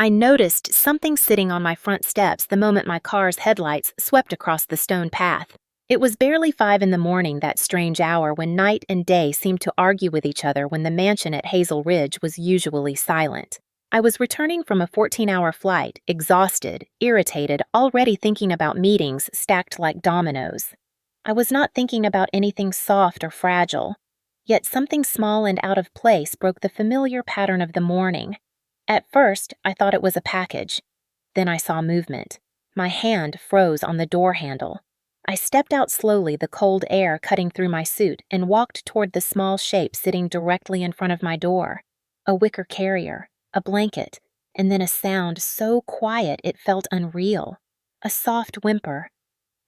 I noticed something sitting on my front steps the moment my car's headlights swept across the stone path. It was barely 5 in the morning, that strange hour when night and day seemed to argue with each other when the mansion at Hazel Ridge was usually silent. I was returning from a 14-hour flight, exhausted, irritated, already thinking about meetings stacked like dominoes. I was not thinking about anything soft or fragile, yet something small and out of place broke the familiar pattern of the morning. At first, I thought it was a package. Then I saw movement. My hand froze on the door handle. I stepped out slowly, the cold air cutting through my suit, and walked toward the small shape sitting directly in front of my door. A wicker carrier, a blanket, and then a sound so quiet it felt unreal. A soft whimper.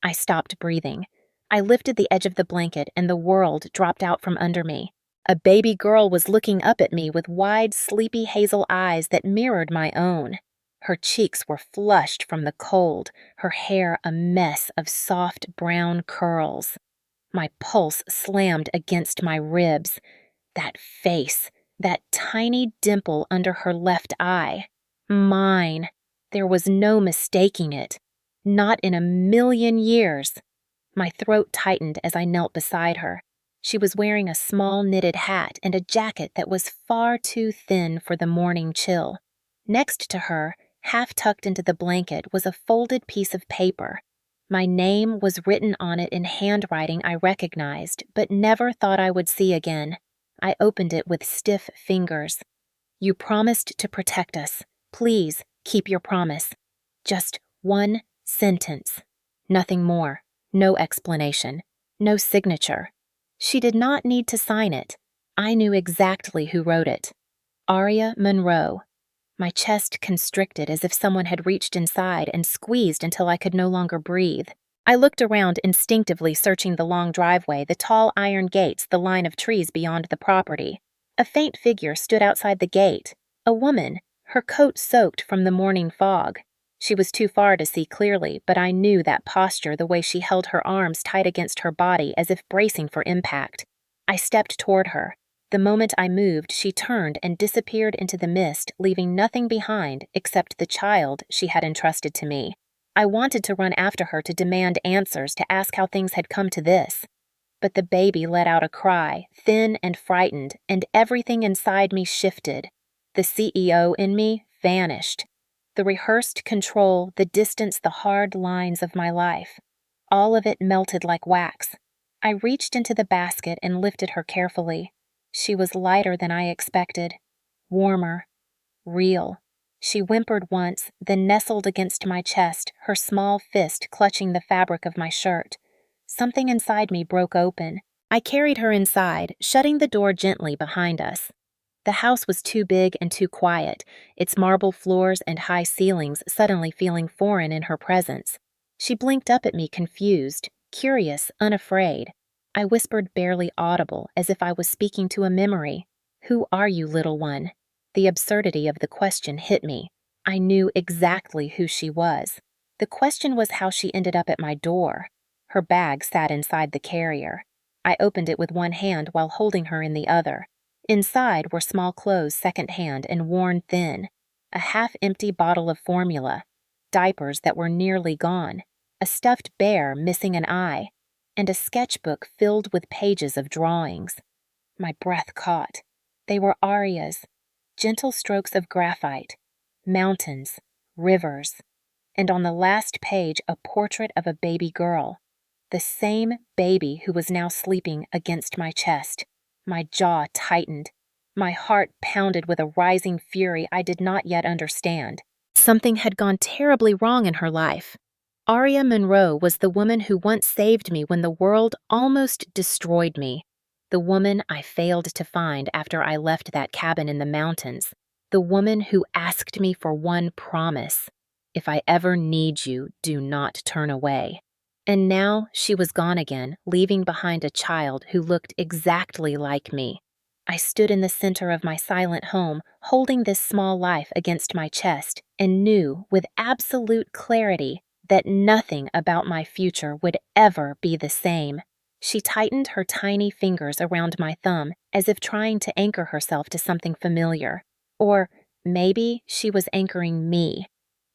I stopped breathing. I lifted the edge of the blanket and the world dropped out from under me. A baby girl was looking up at me with wide, sleepy hazel eyes that mirrored my own. Her cheeks were flushed from the cold, her hair a mess of soft brown curls. My pulse slammed against my ribs. That face, that tiny dimple under her left eye. Mine. There was no mistaking it. Not in a million years. My throat tightened as I knelt beside her. She was wearing a small knitted hat and a jacket that was far too thin for the morning chill. Next to her, half tucked into the blanket, was a folded piece of paper. My name was written on it in handwriting I recognized, but never thought I would see again. I opened it with stiff fingers. "You promised to protect us. Please keep your promise." Just one sentence. Nothing more. No explanation. No signature. She did not need to sign it. I knew exactly who wrote it. Aria Monroe. My chest constricted as if someone had reached inside and squeezed until I could no longer breathe. I looked around instinctively, searching the long driveway, the tall iron gates, the line of trees beyond the property. A faint figure stood outside the gate. A woman, her coat soaked from the morning fog. She was too far to see clearly, but I knew that posture, the way she held her arms tight against her body as if bracing for impact. I stepped toward her. The moment I moved, she turned and disappeared into the mist, leaving nothing behind except the child she had entrusted to me. I wanted to run after her to demand answers, to ask how things had come to this. But the baby let out a cry, thin and frightened, and everything inside me shifted. The CEO in me vanished. The rehearsed control, the distance, the hard lines of my life. All of it melted like wax. I reached into the basket and lifted her carefully. She was lighter than I expected. Warmer. Real. She whimpered once, then nestled against my chest, her small fist clutching the fabric of my shirt. Something inside me broke open. I carried her inside, shutting the door gently behind us. The house was too big and too quiet, its marble floors and high ceilings suddenly feeling foreign in her presence. She blinked up at me, confused, curious, unafraid. I whispered, barely audible, as if I was speaking to a memory. "Who are you, little one?" The absurdity of the question hit me. I knew exactly who she was. The question was how she ended up at my door. Her bag sat inside the carrier. I opened it with one hand while holding her in the other. Inside were small clothes second-hand and worn thin, a half-empty bottle of formula, diapers that were nearly gone, a stuffed bear missing an eye, and a sketchbook filled with pages of drawings. My breath caught. They were Aria's, gentle strokes of graphite, mountains, rivers, and on the last page a portrait of a baby girl, the same baby who was now sleeping against my chest. My jaw tightened. My heart pounded with a rising fury I did not yet understand. Something had gone terribly wrong in her life. Aria Monroe was the woman who once saved me when the world almost destroyed me. The woman I failed to find after I left that cabin in the mountains. The woman who asked me for one promise. "If I ever need you, do not turn away." And now she was gone again, leaving behind a child who looked exactly like me. I stood in the center of my silent home, holding this small life against my chest, and knew with absolute clarity that nothing about my future would ever be the same. She tightened her tiny fingers around my thumb as if trying to anchor herself to something familiar. Or Maybe she was anchoring me.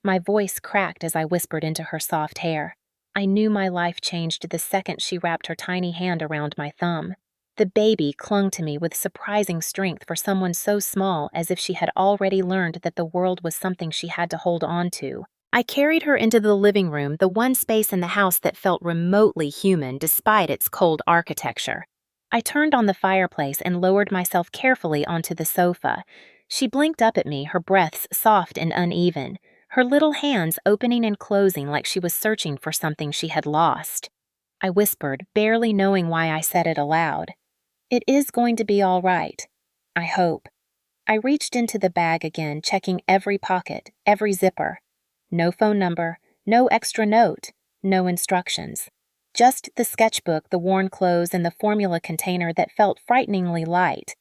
My voice cracked as I whispered into her soft hair. I knew my life changed the second she wrapped her tiny hand around my thumb. The baby clung to me with surprising strength for someone so small, as if she had already learned that the world was something she had to hold on to. I carried her into the living room, the one space in the house that felt remotely human despite its cold architecture. I turned on the fireplace and lowered myself carefully onto the sofa. She blinked up at me, her breaths soft and uneven, her little hands opening and closing like she was searching for something she had lost. I whispered, barely knowing why I said it aloud. "It is going to be all right. I hope." I reached into the bag again, checking every pocket, every zipper. No phone number, no extra note, no instructions. Just the sketchbook, the worn clothes, and the formula container that felt frighteningly light.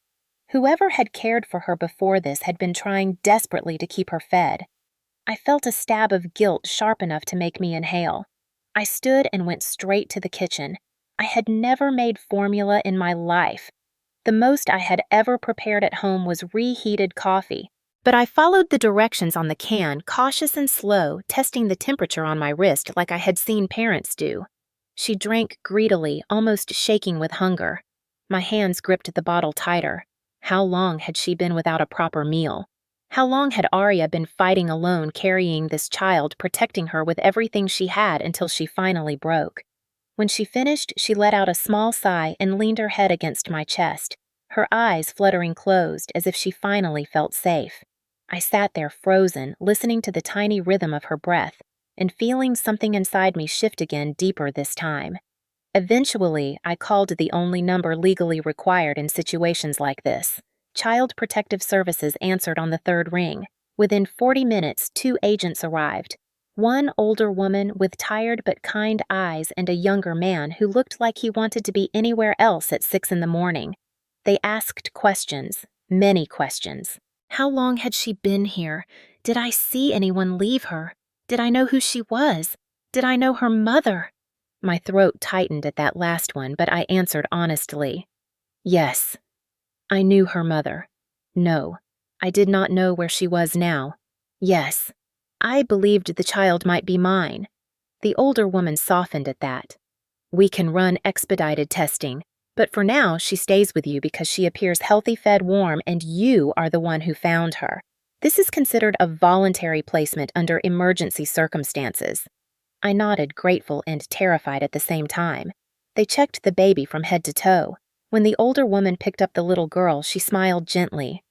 Whoever had cared for her before this had been trying desperately to keep her fed. I felt a stab of guilt sharp enough to make me inhale. I stood and went straight to the kitchen. I had never made formula in my life. The most I had ever prepared at home was reheated coffee. But I followed the directions on the can, cautious and slow, testing the temperature on my wrist like I had seen parents do. She drank greedily, almost shaking with hunger. My hands gripped the bottle tighter. How long had she been without a proper meal? How long had Arya been fighting alone, carrying this child, protecting her with everything she had until she finally broke? When she finished, she let out a small sigh and leaned her head against my chest, her eyes fluttering closed as if she finally felt safe. I sat there frozen, listening to the tiny rhythm of her breath, and feeling something inside me shift again, deeper this time. Eventually, I called the only number legally required in situations like this. Child Protective Services answered on the third ring. Within 40 minutes, 2 agents arrived. One older woman with tired but kind eyes and a younger man who looked like he wanted to be anywhere else at 6 in the morning. They asked questions, many questions. How long had she been here? Did I see anyone leave her? Did I know who she was? Did I know her mother? My throat tightened at that last one, but I answered honestly. Yes. I knew her mother. No. I did not know where she was now. Yes. I believed the child might be mine. The older woman softened at that. We can run expedited testing, but for now she stays with you because she appears healthy, fed, warm, and you are the one who found her. This is considered a voluntary placement under emergency circumstances. I nodded, grateful and terrified at the same time. They checked the baby from head to toe. When the older woman picked up the little girl, she smiled gently.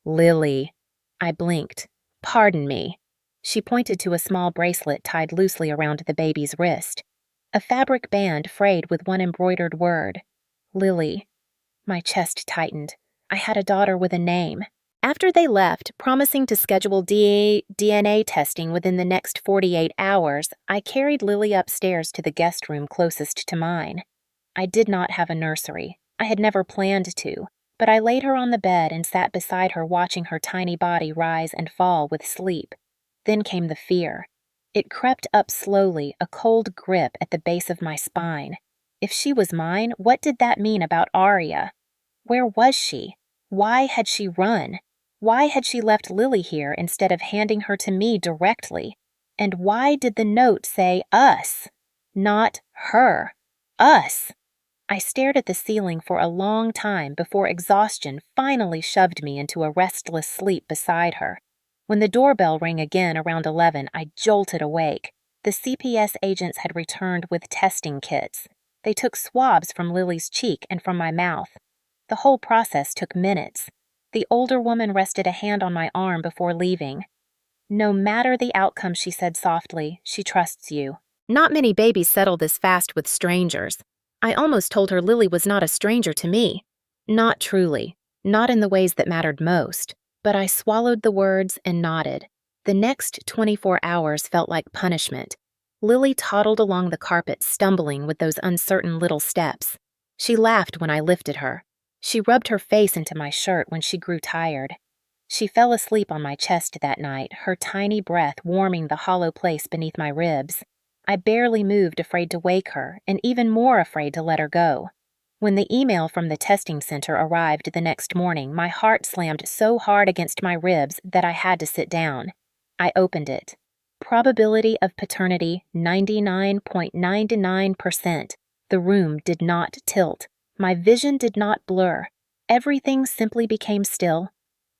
Lily. I blinked. Pardon me. She pointed to a small bracelet tied loosely around the baby's wrist. A fabric band frayed with one embroidered word. Lily. My chest tightened. I had a daughter with a name. After they left, promising to schedule DNA testing within the next 48 hours, I carried Lily upstairs to the guest room closest to mine. I did not have a nursery. I had never planned to, but I laid her on the bed and sat beside her watching her tiny body rise and fall with sleep. Then came the fear. It crept up slowly, a cold grip at the base of my spine. If she was mine, what did that mean about Arya? Where was she? Why had she run? Why had she left Lily here instead of handing her to me directly? And why did the note say us? Not her. Us. I stared at the ceiling for a long time before exhaustion finally shoved me into a restless sleep beside her. When the doorbell rang again around 11, I jolted awake. The CPS agents had returned with testing kits. They took swabs from Lily's cheek and from my mouth. The whole process took minutes. The older woman rested a hand on my arm before leaving. No matter the outcome, she said softly, she trusts you. Not many babies settle this fast with strangers. I almost told her Lily was not a stranger to me. Not truly. Not in the ways that mattered most. But I swallowed the words and nodded. The next 24 hours felt like punishment. Lily toddled along the carpet, stumbling with those uncertain little steps. She laughed when I lifted her. She rubbed her face into my shirt when she grew tired. She fell asleep on my chest that night, her tiny breath warming the hollow place beneath my ribs. I barely moved, afraid to wake her, and even more afraid to let her go. When the email from the testing center arrived the next morning, my heart slammed so hard against my ribs that I had to sit down. I opened it. Probability of paternity 99.99%. The room did not tilt. My vision did not blur. Everything simply became still,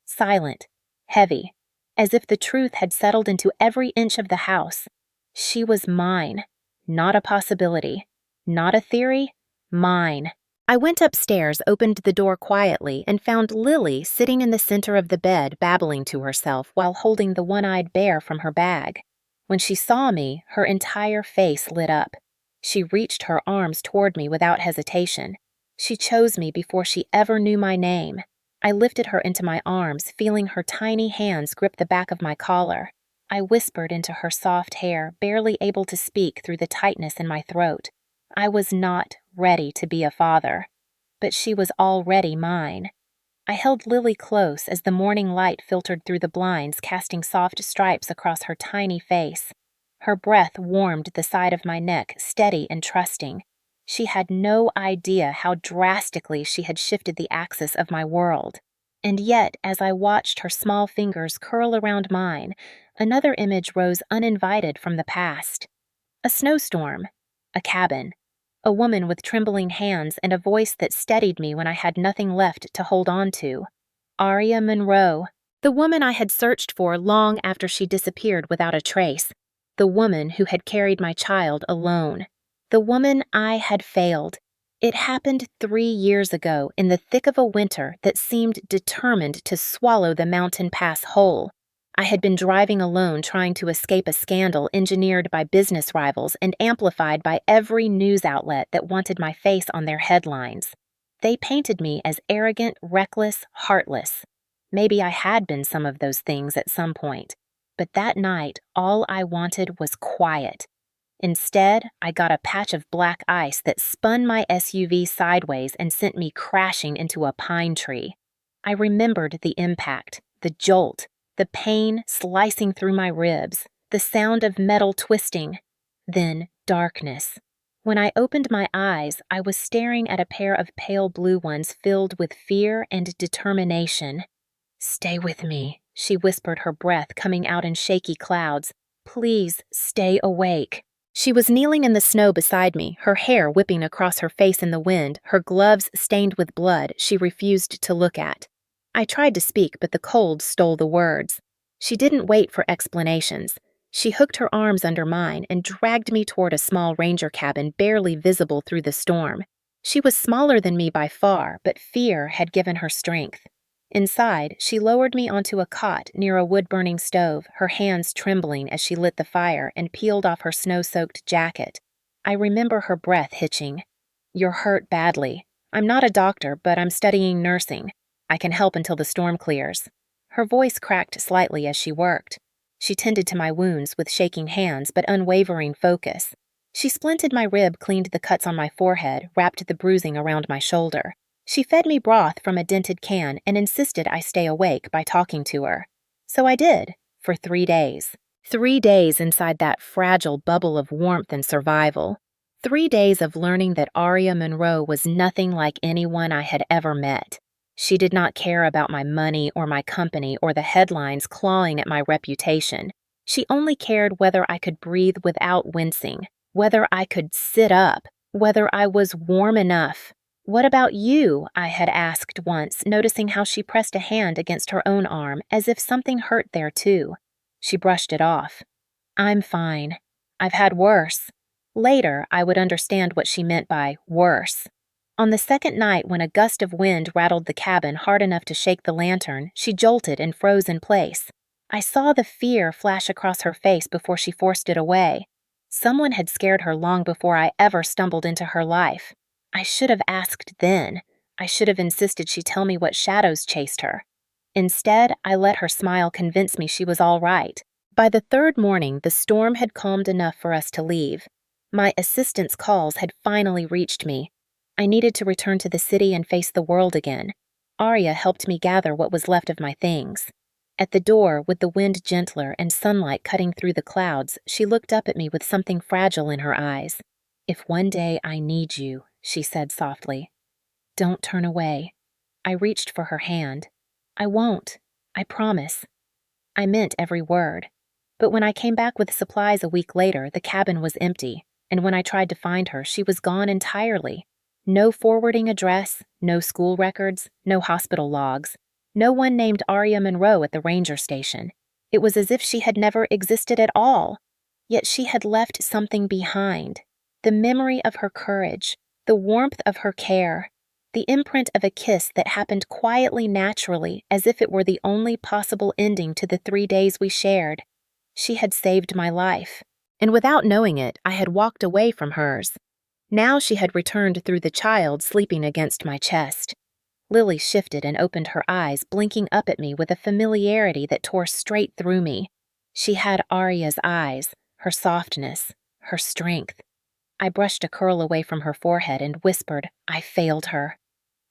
silent, heavy, as if the truth had settled into every inch of the house. She was mine, not a possibility, not a theory, mine. I went upstairs, opened the door quietly, and found Lily sitting in the center of the bed babbling to herself while holding the one-eyed bear from her bag. When she saw me, her entire face lit up. She reached her arms toward me without hesitation. She chose me before she ever knew my name. I lifted her into my arms, feeling her tiny hands grip the back of my collar. I whispered into her soft hair, barely able to speak through the tightness in my throat. I was not ready to be a father, but she was already mine. I held Lily close as the morning light filtered through the blinds, casting soft stripes across her tiny face. Her breath warmed the side of my neck, steady and trusting. She had no idea how drastically she had shifted the axis of my world. And yet, as I watched her small fingers curl around mine, another image rose uninvited from the past. A snowstorm, a cabin, a woman with trembling hands and a voice that steadied me when I had nothing left to hold on to. Aria Monroe, the woman I had searched for long after she disappeared without a trace. The woman who had carried my child alone. The woman I had failed. It happened 3 years ago in the thick of a winter that seemed determined to swallow the mountain pass whole. I had been driving alone trying to escape a scandal engineered by business rivals and amplified by every news outlet that wanted my face on their headlines. They painted me as arrogant, reckless, heartless. Maybe I had been some of those things at some point. But that night, all I wanted was quiet. Instead, I got a patch of black ice that spun my SUV sideways and sent me crashing into a pine tree. I remembered the impact, the jolt, the pain slicing through my ribs, the sound of metal twisting. Then darkness. When I opened my eyes, I was staring at a pair of pale blue ones filled with fear and determination. "Stay with me," she whispered, her breath coming out in shaky clouds. "Please stay awake." She was kneeling in the snow beside me, her hair whipping across her face in the wind, her gloves stained with blood she refused to look at. I tried to speak, but the cold stole the words. She didn't wait for explanations. She hooked her arms under mine and dragged me toward a small ranger cabin barely visible through the storm. She was smaller than me by far, but fear had given her strength. Inside, she lowered me onto a cot near a wood-burning stove, her hands trembling as she lit the fire and peeled off her snow-soaked jacket. I remember her breath hitching. "You're hurt badly. I'm not a doctor, but I'm studying nursing. I can help until the storm clears." Her voice cracked slightly as she worked. She tended to my wounds with shaking hands but unwavering focus. She splinted my rib, cleaned the cuts on my forehead, wrapped the bruising around my shoulder. She fed me broth from a dented can and insisted I stay awake by talking to her. So I did, for 3 days. 3 days inside that fragile bubble of warmth and survival. 3 days of learning that Aria Monroe was nothing like anyone I had ever met. She did not care about my money or my company or the headlines clawing at my reputation. She only cared whether I could breathe without wincing, whether I could sit up, whether I was warm enough. "What about you?" I had asked once, noticing how she pressed a hand against her own arm, as if something hurt there too. She brushed it off. "I'm fine. I've had worse." Later, I would understand what she meant by worse. On the second night, when a gust of wind rattled the cabin hard enough to shake the lantern, she jolted and froze in place. I saw the fear flash across her face before she forced it away. Someone had scared her long before I ever stumbled into her life. I should have asked then. I should have insisted she tell me what shadows chased her. Instead, I let her smile convince me she was all right. By the third morning, the storm had calmed enough for us to leave. My assistant's calls had finally reached me. I needed to return to the city and face the world again. Aria helped me gather what was left of my things. At the door, with the wind gentler and sunlight cutting through the clouds, she looked up at me with something fragile in her eyes. "If one day I need you," she said softly, Don't turn away. I reached for her hand. I won't. I promise. I meant every word. But when I came back with supplies a week later, the cabin was empty, and when I tried to find her, she was gone entirely. No forwarding address, no school records, no hospital logs, no one named Aria Monroe at the ranger station. It was as if she had never existed at all. Yet she had left something behind. The memory of her courage, the warmth of her care, the imprint of a kiss that happened quietly naturally as if it were the only possible ending to the 3 days we shared. She had saved my life, and without knowing it, I had walked away from hers. Now she had returned through the child sleeping against my chest. Lily shifted and opened her eyes, blinking up at me with a familiarity that tore straight through me. She had Aria's eyes, her softness, her strength. I brushed a curl away from her forehead and whispered, I failed her.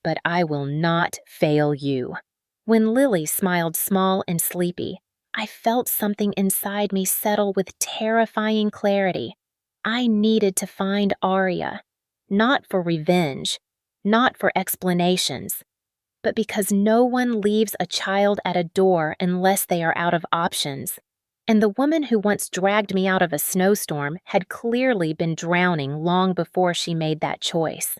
But I will not fail you. When Lily smiled small and sleepy, I felt something inside me settle with terrifying clarity. I needed to find Aria, not for revenge, not for explanations, but because no one leaves a child at a door unless they are out of options. And the woman who once dragged me out of a snowstorm had clearly been drowning long before she made that choice.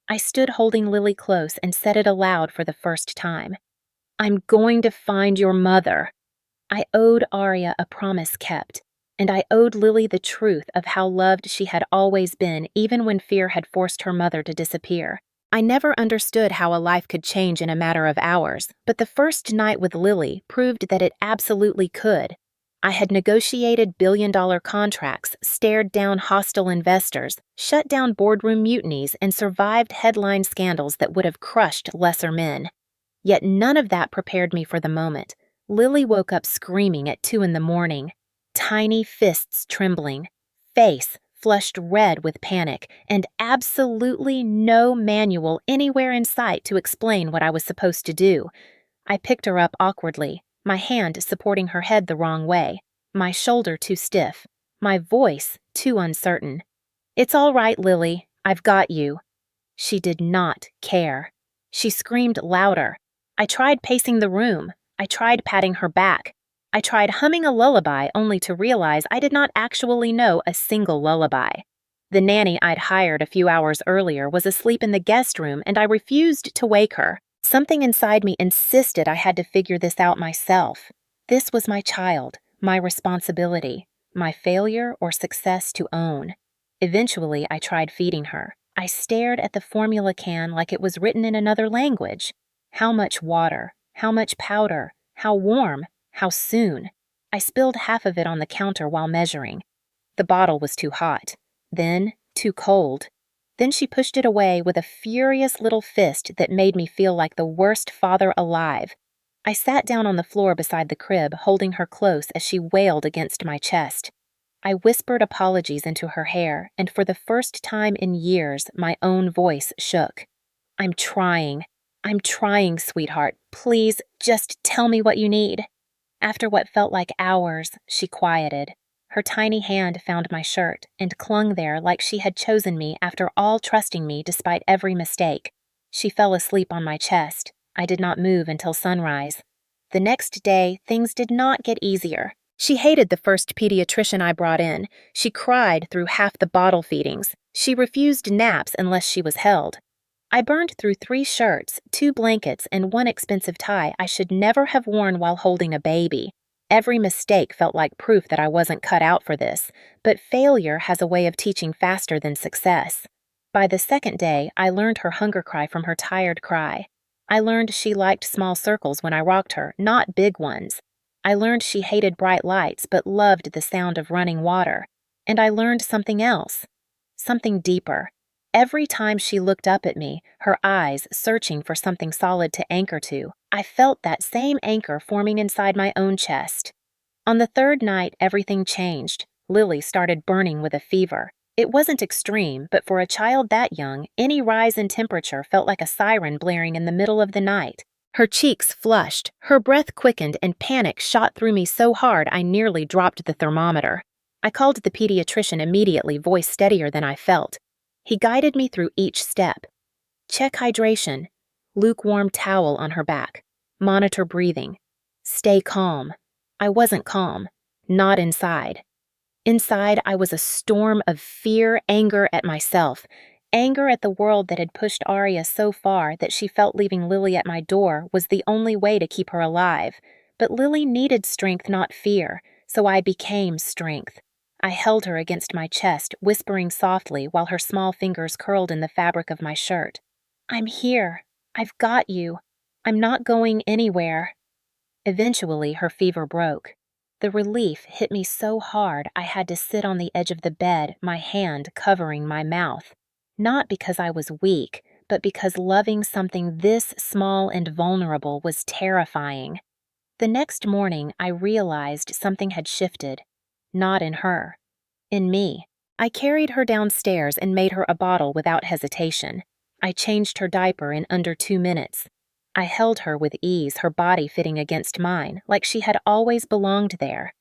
I stood holding Lily close and said it aloud for the first time. I'm going to find your mother. I owed Aria a promise kept, and I owed Lily the truth of how loved she had always been even when fear had forced her mother to disappear. I never understood how a life could change in a matter of hours, but the first night with Lily proved that it absolutely could. I had negotiated billion-dollar contracts, stared down hostile investors, shut down boardroom mutinies, and survived headline scandals that would have crushed lesser men. Yet none of that prepared me for the moment. Lily woke up screaming at 2 a.m, tiny fists trembling, face flushed red with panic, and absolutely no manual anywhere in sight to explain what I was supposed to do. I picked her up awkwardly, my hand supporting her head the wrong way, my shoulder too stiff, my voice too uncertain. It's all right, Lily. I've got you. She did not care. She screamed louder. I tried pacing the room. I tried patting her back. I tried humming a lullaby only to realize I did not actually know a single lullaby. The nanny I'd hired a few hours earlier was asleep in the guest room and I refused to wake her. Something inside me insisted I had to figure this out myself. This was my child, my responsibility, my failure or success to own. Eventually, I tried feeding her. I stared at the formula can like it was written in another language. How much water? How much powder? How warm? How soon? I spilled half of it on the counter while measuring. The bottle was too hot. Then, too cold. Then she pushed it away with a furious little fist that made me feel like the worst father alive. I sat down on the floor beside the crib, holding her close as she wailed against my chest. I whispered apologies into her hair, and for the first time in years, my own voice shook. I'm trying, sweetheart. Please, just tell me what you need. After what felt like hours, she quieted. Her tiny hand found my shirt and clung there like she had chosen me after all trusting me despite every mistake. She fell asleep on my chest. I did not move until sunrise. The next day, things did not get easier. She hated the first pediatrician I brought in. She cried through half the bottle feedings. She refused naps unless she was held. I burned through 3 shirts, 2 blankets, and 1 expensive tie I should never have worn while holding a baby. Every mistake felt like proof that I wasn't cut out for this, but failure has a way of teaching faster than success. By the second day, I learned her hunger cry from her tired cry. I learned she liked small circles when I rocked her, not big ones. I learned she hated bright lights but loved the sound of running water. And I learned something else, something deeper. Every time she looked up at me, her eyes searching for something solid to anchor to, I felt that same anchor forming inside my own chest. On the 3rd night, everything changed. Lily started burning with a fever. It wasn't extreme, but for a child that young, any rise in temperature felt like a siren blaring in the middle of the night. Her cheeks flushed, her breath quickened, and panic shot through me so hard I nearly dropped the thermometer. I called the pediatrician immediately, voice steadier than I felt. He guided me through each step. Check hydration. Lukewarm towel on her back. Monitor breathing. Stay calm. I wasn't calm. Not inside. Inside, I was a storm of fear, anger at myself, anger at the world that had pushed Arya so far that she felt leaving Lily at my door was the only way to keep her alive. But Lily needed strength, not fear, so I became strength. I held her against my chest, whispering softly while her small fingers curled in the fabric of my shirt. I'm here. I've got you. I'm not going anywhere. Eventually, her fever broke. The relief hit me so hard I had to sit on the edge of the bed, my hand covering my mouth. Not because I was weak, but because loving something this small and vulnerable was terrifying. The next morning, I realized something had shifted. Not in her. In me. I carried her downstairs and made her a bottle without hesitation. I changed her diaper in under 2 minutes. I held her with ease, her body fitting against mine, like she had always belonged there.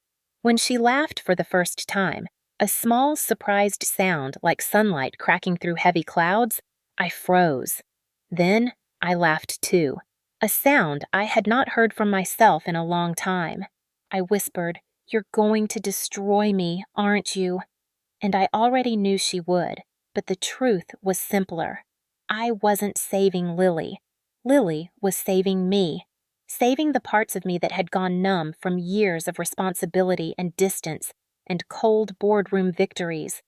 When she laughed for the first time, a small, surprised sound like sunlight cracking through heavy clouds, I froze. Then I laughed too, a sound I had not heard from myself in a long time. I whispered, "You're going to destroy me, aren't you?" And I already knew she would, but the truth was simpler. I wasn't saving Lily. Lily was saving me, saving the parts of me that had gone numb from years of responsibility and distance and cold boardroom victories,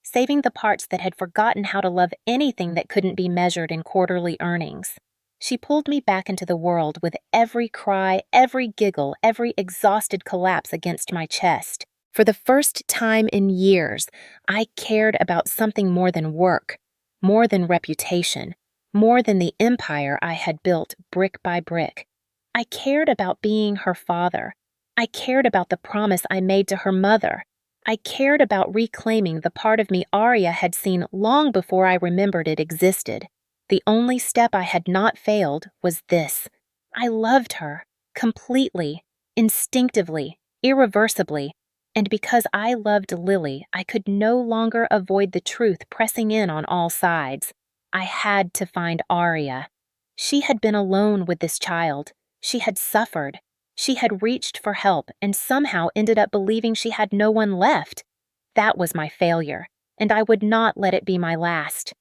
saving the parts that had forgotten how to love anything that couldn't be measured in quarterly earnings. She pulled me back into the world with every cry, every giggle, every exhausted collapse against my chest. For the first time in years, I cared about something more than work, more than reputation, more than the empire I had built brick by brick. I cared about being her father. I cared about the promise I made to her mother. I cared about reclaiming the part of me Arya had seen long before I remembered it existed. The only step I had not failed was this. I loved her, completely, instinctively, irreversibly, and because I loved Lily, I could no longer avoid the truth pressing in on all sides. I had to find Arya. She had been alone with this child. She had suffered. She had reached for help and somehow ended up believing she had no one left. That was my failure, and I would not let it be my last.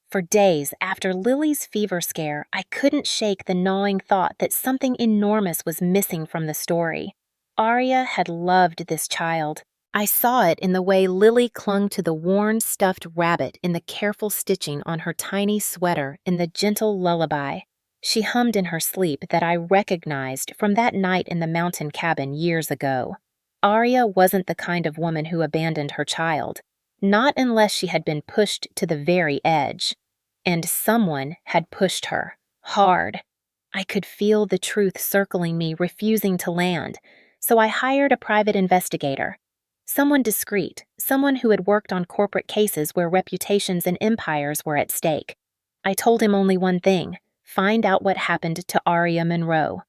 For days after Lily's fever scare, I couldn't shake the gnawing thought that something enormous was missing from the story. Arya had loved this child. I saw it in the way Lily clung to the worn, stuffed rabbit, in the careful stitching on her tiny sweater, in the gentle lullaby she hummed in her sleep that I recognized from that night in the mountain cabin years ago. Arya wasn't the kind of woman who abandoned her child, not unless she had been pushed to the very edge. And someone had pushed her, hard. I could feel the truth circling me, refusing to land, so I hired a private investigator. Someone discreet, someone who had worked on corporate cases where reputations and empires were at stake. I told him only one thing: find out what happened to Arya Monroe.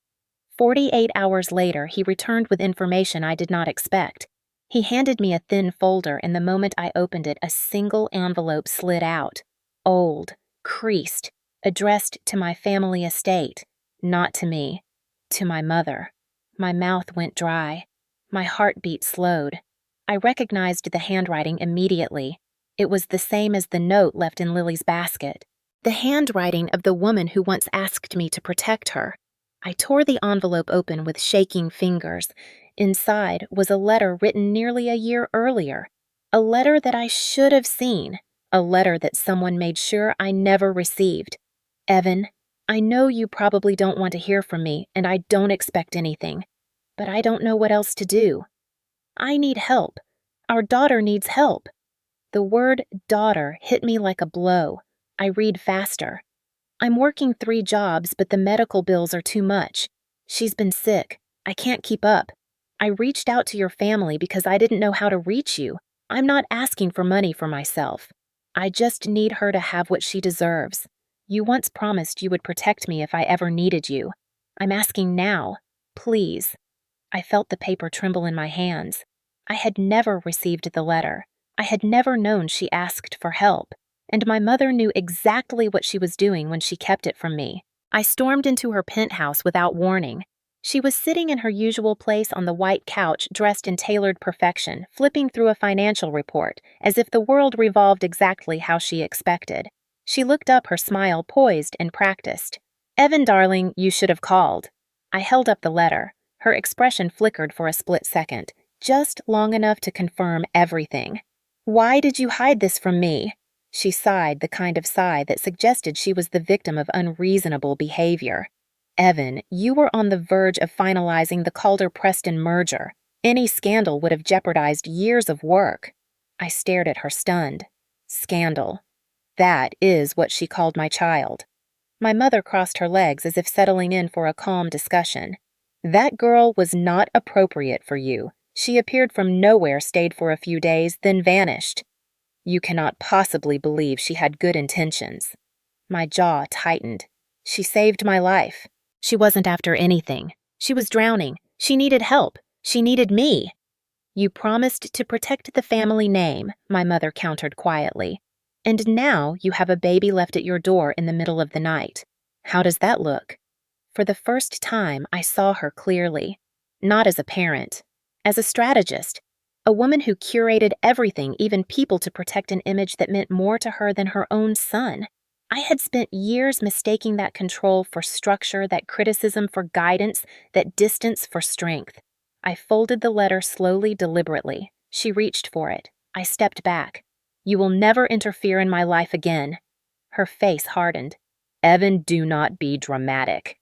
48 hours later, he returned with information I did not expect. He handed me a thin folder, and the moment I opened it, a single envelope slid out. Old, creased, addressed to my family estate. Not to me. To my mother. My mouth went dry. My heartbeat slowed. I recognized the handwriting immediately. It was the same as the note left in Lily's basket. The handwriting of the woman who once asked me to protect her. I tore the envelope open with shaking fingers. Inside was a letter written nearly a year earlier. A letter that I should have seen. A letter that someone made sure I never received. Evan, I know you probably don't want to hear from me, and I don't expect anything. But I don't know what else to do. I need help. Our daughter needs help. The word daughter hit me like a blow. I read faster. I'm working 3 jobs, but the medical bills are too much. She's been sick. I can't keep up. I reached out to your family because I didn't know how to reach you. I'm not asking for money for myself. I just need her to have what she deserves. You once promised you would protect me if I ever needed you. I'm asking now. Please. I felt the paper tremble in my hands. I had never received the letter. I had never known she asked for help. and my mother knew exactly what she was doing when she kept it from me. I stormed into her penthouse without warning. She was sitting in her usual place on the white couch, dressed in tailored perfection, flipping through a financial report, as if the world revolved exactly how she expected. She looked up, her smile poised and practiced. "Evan, darling, you should have called." I held up the letter. Her expression flickered for a split second, just long enough to confirm everything. "Why did you hide this from me?" She sighed, the kind of sigh that suggested she was the victim of unreasonable behavior. "Evan, you were on the verge of finalizing the Calder-Preston merger. Any scandal would have jeopardized years of work." I stared at her, stunned. Scandal. That is what she called my child. My mother crossed her legs as if settling in for a calm discussion. "That girl was not appropriate for you. She appeared from nowhere, stayed for a few days, then vanished. You cannot possibly believe she had good intentions." My jaw tightened. "She saved my life. She wasn't after anything. She was drowning. She needed help. She needed me." "You promised to protect the family name," my mother countered quietly. "And now you have a baby left at your door in the middle of the night. How does that look?" For the first time, I saw her clearly. Not as a parent. As a strategist. A woman who curated everything, even people, to protect an image that meant more to her than her own son. I had spent years mistaking that control for structure, that criticism for guidance, that distance for strength. I folded the letter slowly, deliberately. She reached for it. I stepped back. "You will never interfere in my life again." Her face hardened. "Evan, do not be dramatic."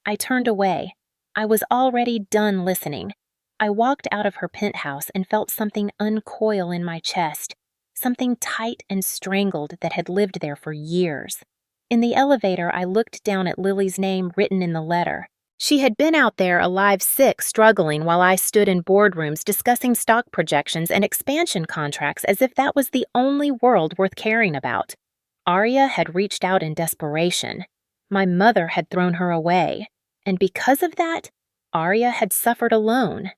I turned away. I was already done listening. I walked out of her penthouse and felt something uncoil in my chest, something tight and strangled that had lived there for years. In the elevator, I looked down at Lily's name written in the letter. She had been out there alive, sick, struggling, while I stood in boardrooms discussing stock projections and expansion contracts as if that was the only world worth caring about. Arya had reached out in desperation. My mother had thrown her away. And because of that, Arya had suffered alone.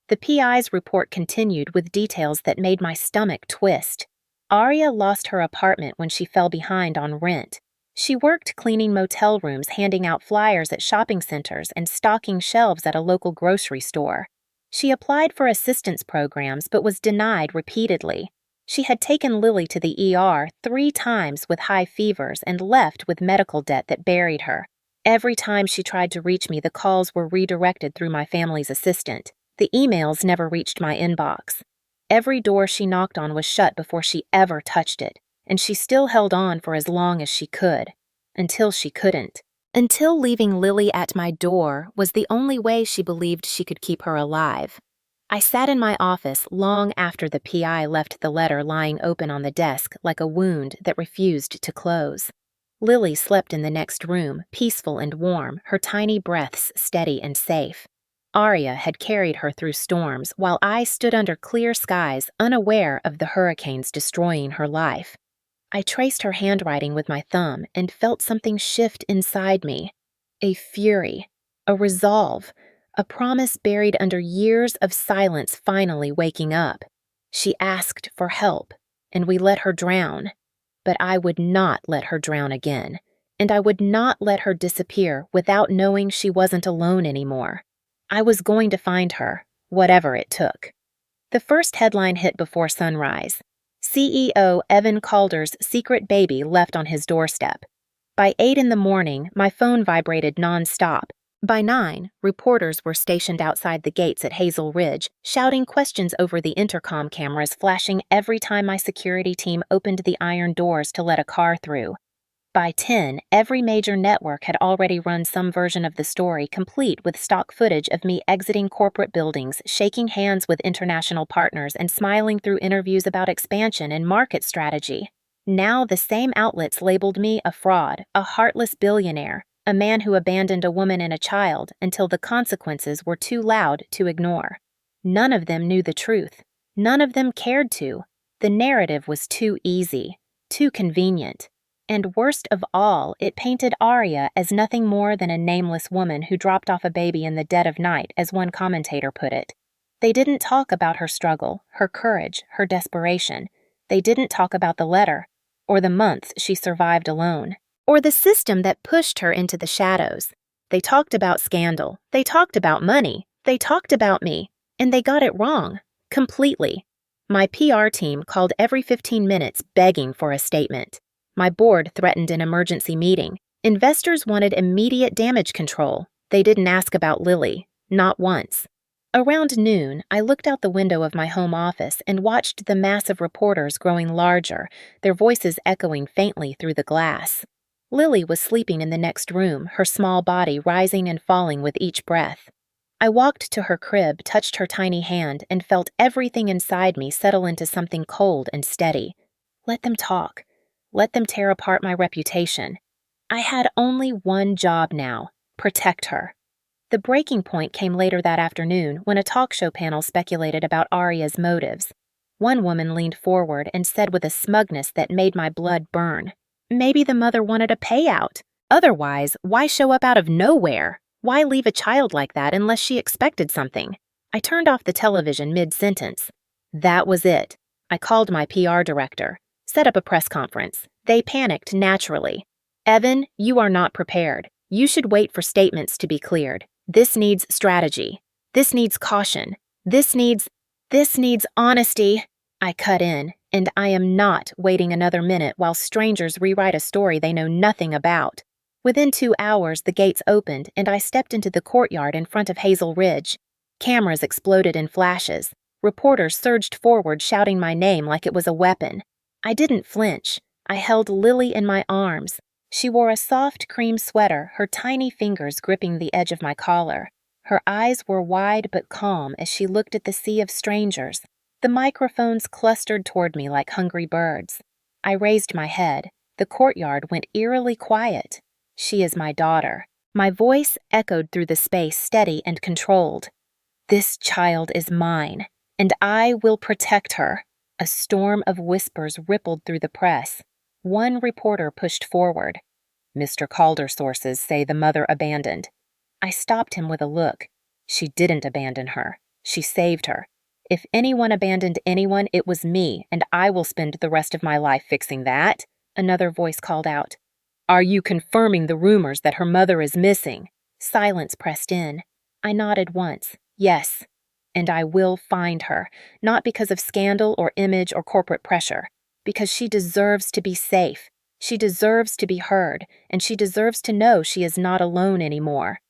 The PI's report continued with details that made my stomach twist. Arya lost her apartment when she fell behind on rent. She worked cleaning motel rooms, handing out flyers at shopping centers, and stocking shelves at a local grocery store. She applied for assistance programs but was denied repeatedly. She had taken Lily to the ER 3 times with high fevers and left with medical debt that buried her. Every time she tried to reach me, the calls were redirected through my family's assistant. The emails never reached my inbox. Every door she knocked on was shut before she ever touched it, and she still held on for as long as she could, until she couldn't. Until leaving Lily at my door was the only way she believed she could keep her alive. I sat in my office long after the PI left the letter lying open on the desk like a wound that refused to close. Lily slept in the next room, peaceful and warm, her tiny breaths steady and safe. Arya had carried her through storms, while I stood under clear skies, unaware of the hurricanes destroying her life. I traced her handwriting with my thumb and felt something shift inside me. A fury, a resolve, a promise buried under years of silence finally waking up. She asked for help, and we let her drown. But I would not let her drown again, and I would not let her disappear without knowing she wasn't alone anymore. I was going to find her, whatever it took. The first headline hit before sunrise. CEO Evan Calder's secret baby left on his doorstep. By 8 in the morning, my phone vibrated nonstop. By 9, reporters were stationed outside the gates at Hazel Ridge, shouting questions over the intercom cameras flashing every time my security team opened the iron doors to let a car through. By 10, every major network had already run some version of the story, complete with stock footage of me exiting corporate buildings, shaking hands with international partners, and smiling through interviews about expansion and market strategy. Now the same outlets labeled me a fraud, a heartless billionaire, a man who abandoned a woman and a child until the consequences were too loud to ignore. None of them knew the truth. None of them cared to. The narrative was too easy, too convenient. And worst of all, it painted Arya as nothing more than a nameless woman who dropped off a baby in the dead of night, as one commentator put it. They didn't talk about her struggle, her courage, her desperation. They didn't talk about the letter. or the months she survived alone, or the system that pushed her into the shadows. They talked about scandal, they talked about money, they talked about me, and they got it wrong, completely. My PR team called every 15 minutes begging for a statement. My board threatened an emergency meeting. Investors wanted immediate damage control. They didn't ask about Lily, not once. Around noon, I looked out the window of my home office and watched the mass of reporters growing larger, their voices echoing faintly through the glass. Lily was sleeping in the next room, her small body rising and falling with each breath. I walked to her crib, touched her tiny hand, and felt everything inside me settle into something cold and steady. Let them talk. Let them tear apart my reputation. I had only one job now: protect her. The breaking point came later that afternoon when a talk show panel speculated about Arya's motives. One woman leaned forward and said with a smugness that made my blood burn, "Maybe the mother wanted a payout. Otherwise, why show up out of nowhere? Why leave a child like that unless she expected something?" I turned off the television mid-sentence. That was it. I called my PR director, set up a press conference. They panicked naturally. "Evan, you are not prepared. You should wait for statements to be cleared. This needs strategy. This needs caution. This needs honesty." I cut in, and I am not waiting another minute while strangers rewrite a story they know nothing about. Within 2 hours, the gates opened, and I stepped into the courtyard in front of Hazel Ridge. Cameras exploded in flashes. Reporters surged forward, shouting my name like it was a weapon. I didn't flinch. I held Lily in my arms. She wore a soft cream sweater, her tiny fingers gripping the edge of my collar. Her eyes were wide but calm as she looked at the sea of strangers. The microphones clustered toward me like hungry birds. I raised my head. The courtyard went eerily quiet. "She is my daughter." My voice echoed through the space, steady and controlled. "This child is mine, and I will protect her." A storm of whispers rippled through the press. One reporter pushed forward. "Mr. Calder sources say the mother abandoned." I stopped him with a look. "She didn't abandon her. She saved her. If anyone abandoned anyone, it was me, and I will spend the rest of my life fixing that." Another voice called out, "Are you confirming the rumors that her mother is missing?" Silence pressed in. I nodded once. "Yes. And I will find her, not because of scandal or image or corporate pressure. Because she deserves to be safe, she deserves to be heard, and she deserves to know she is not alone anymore."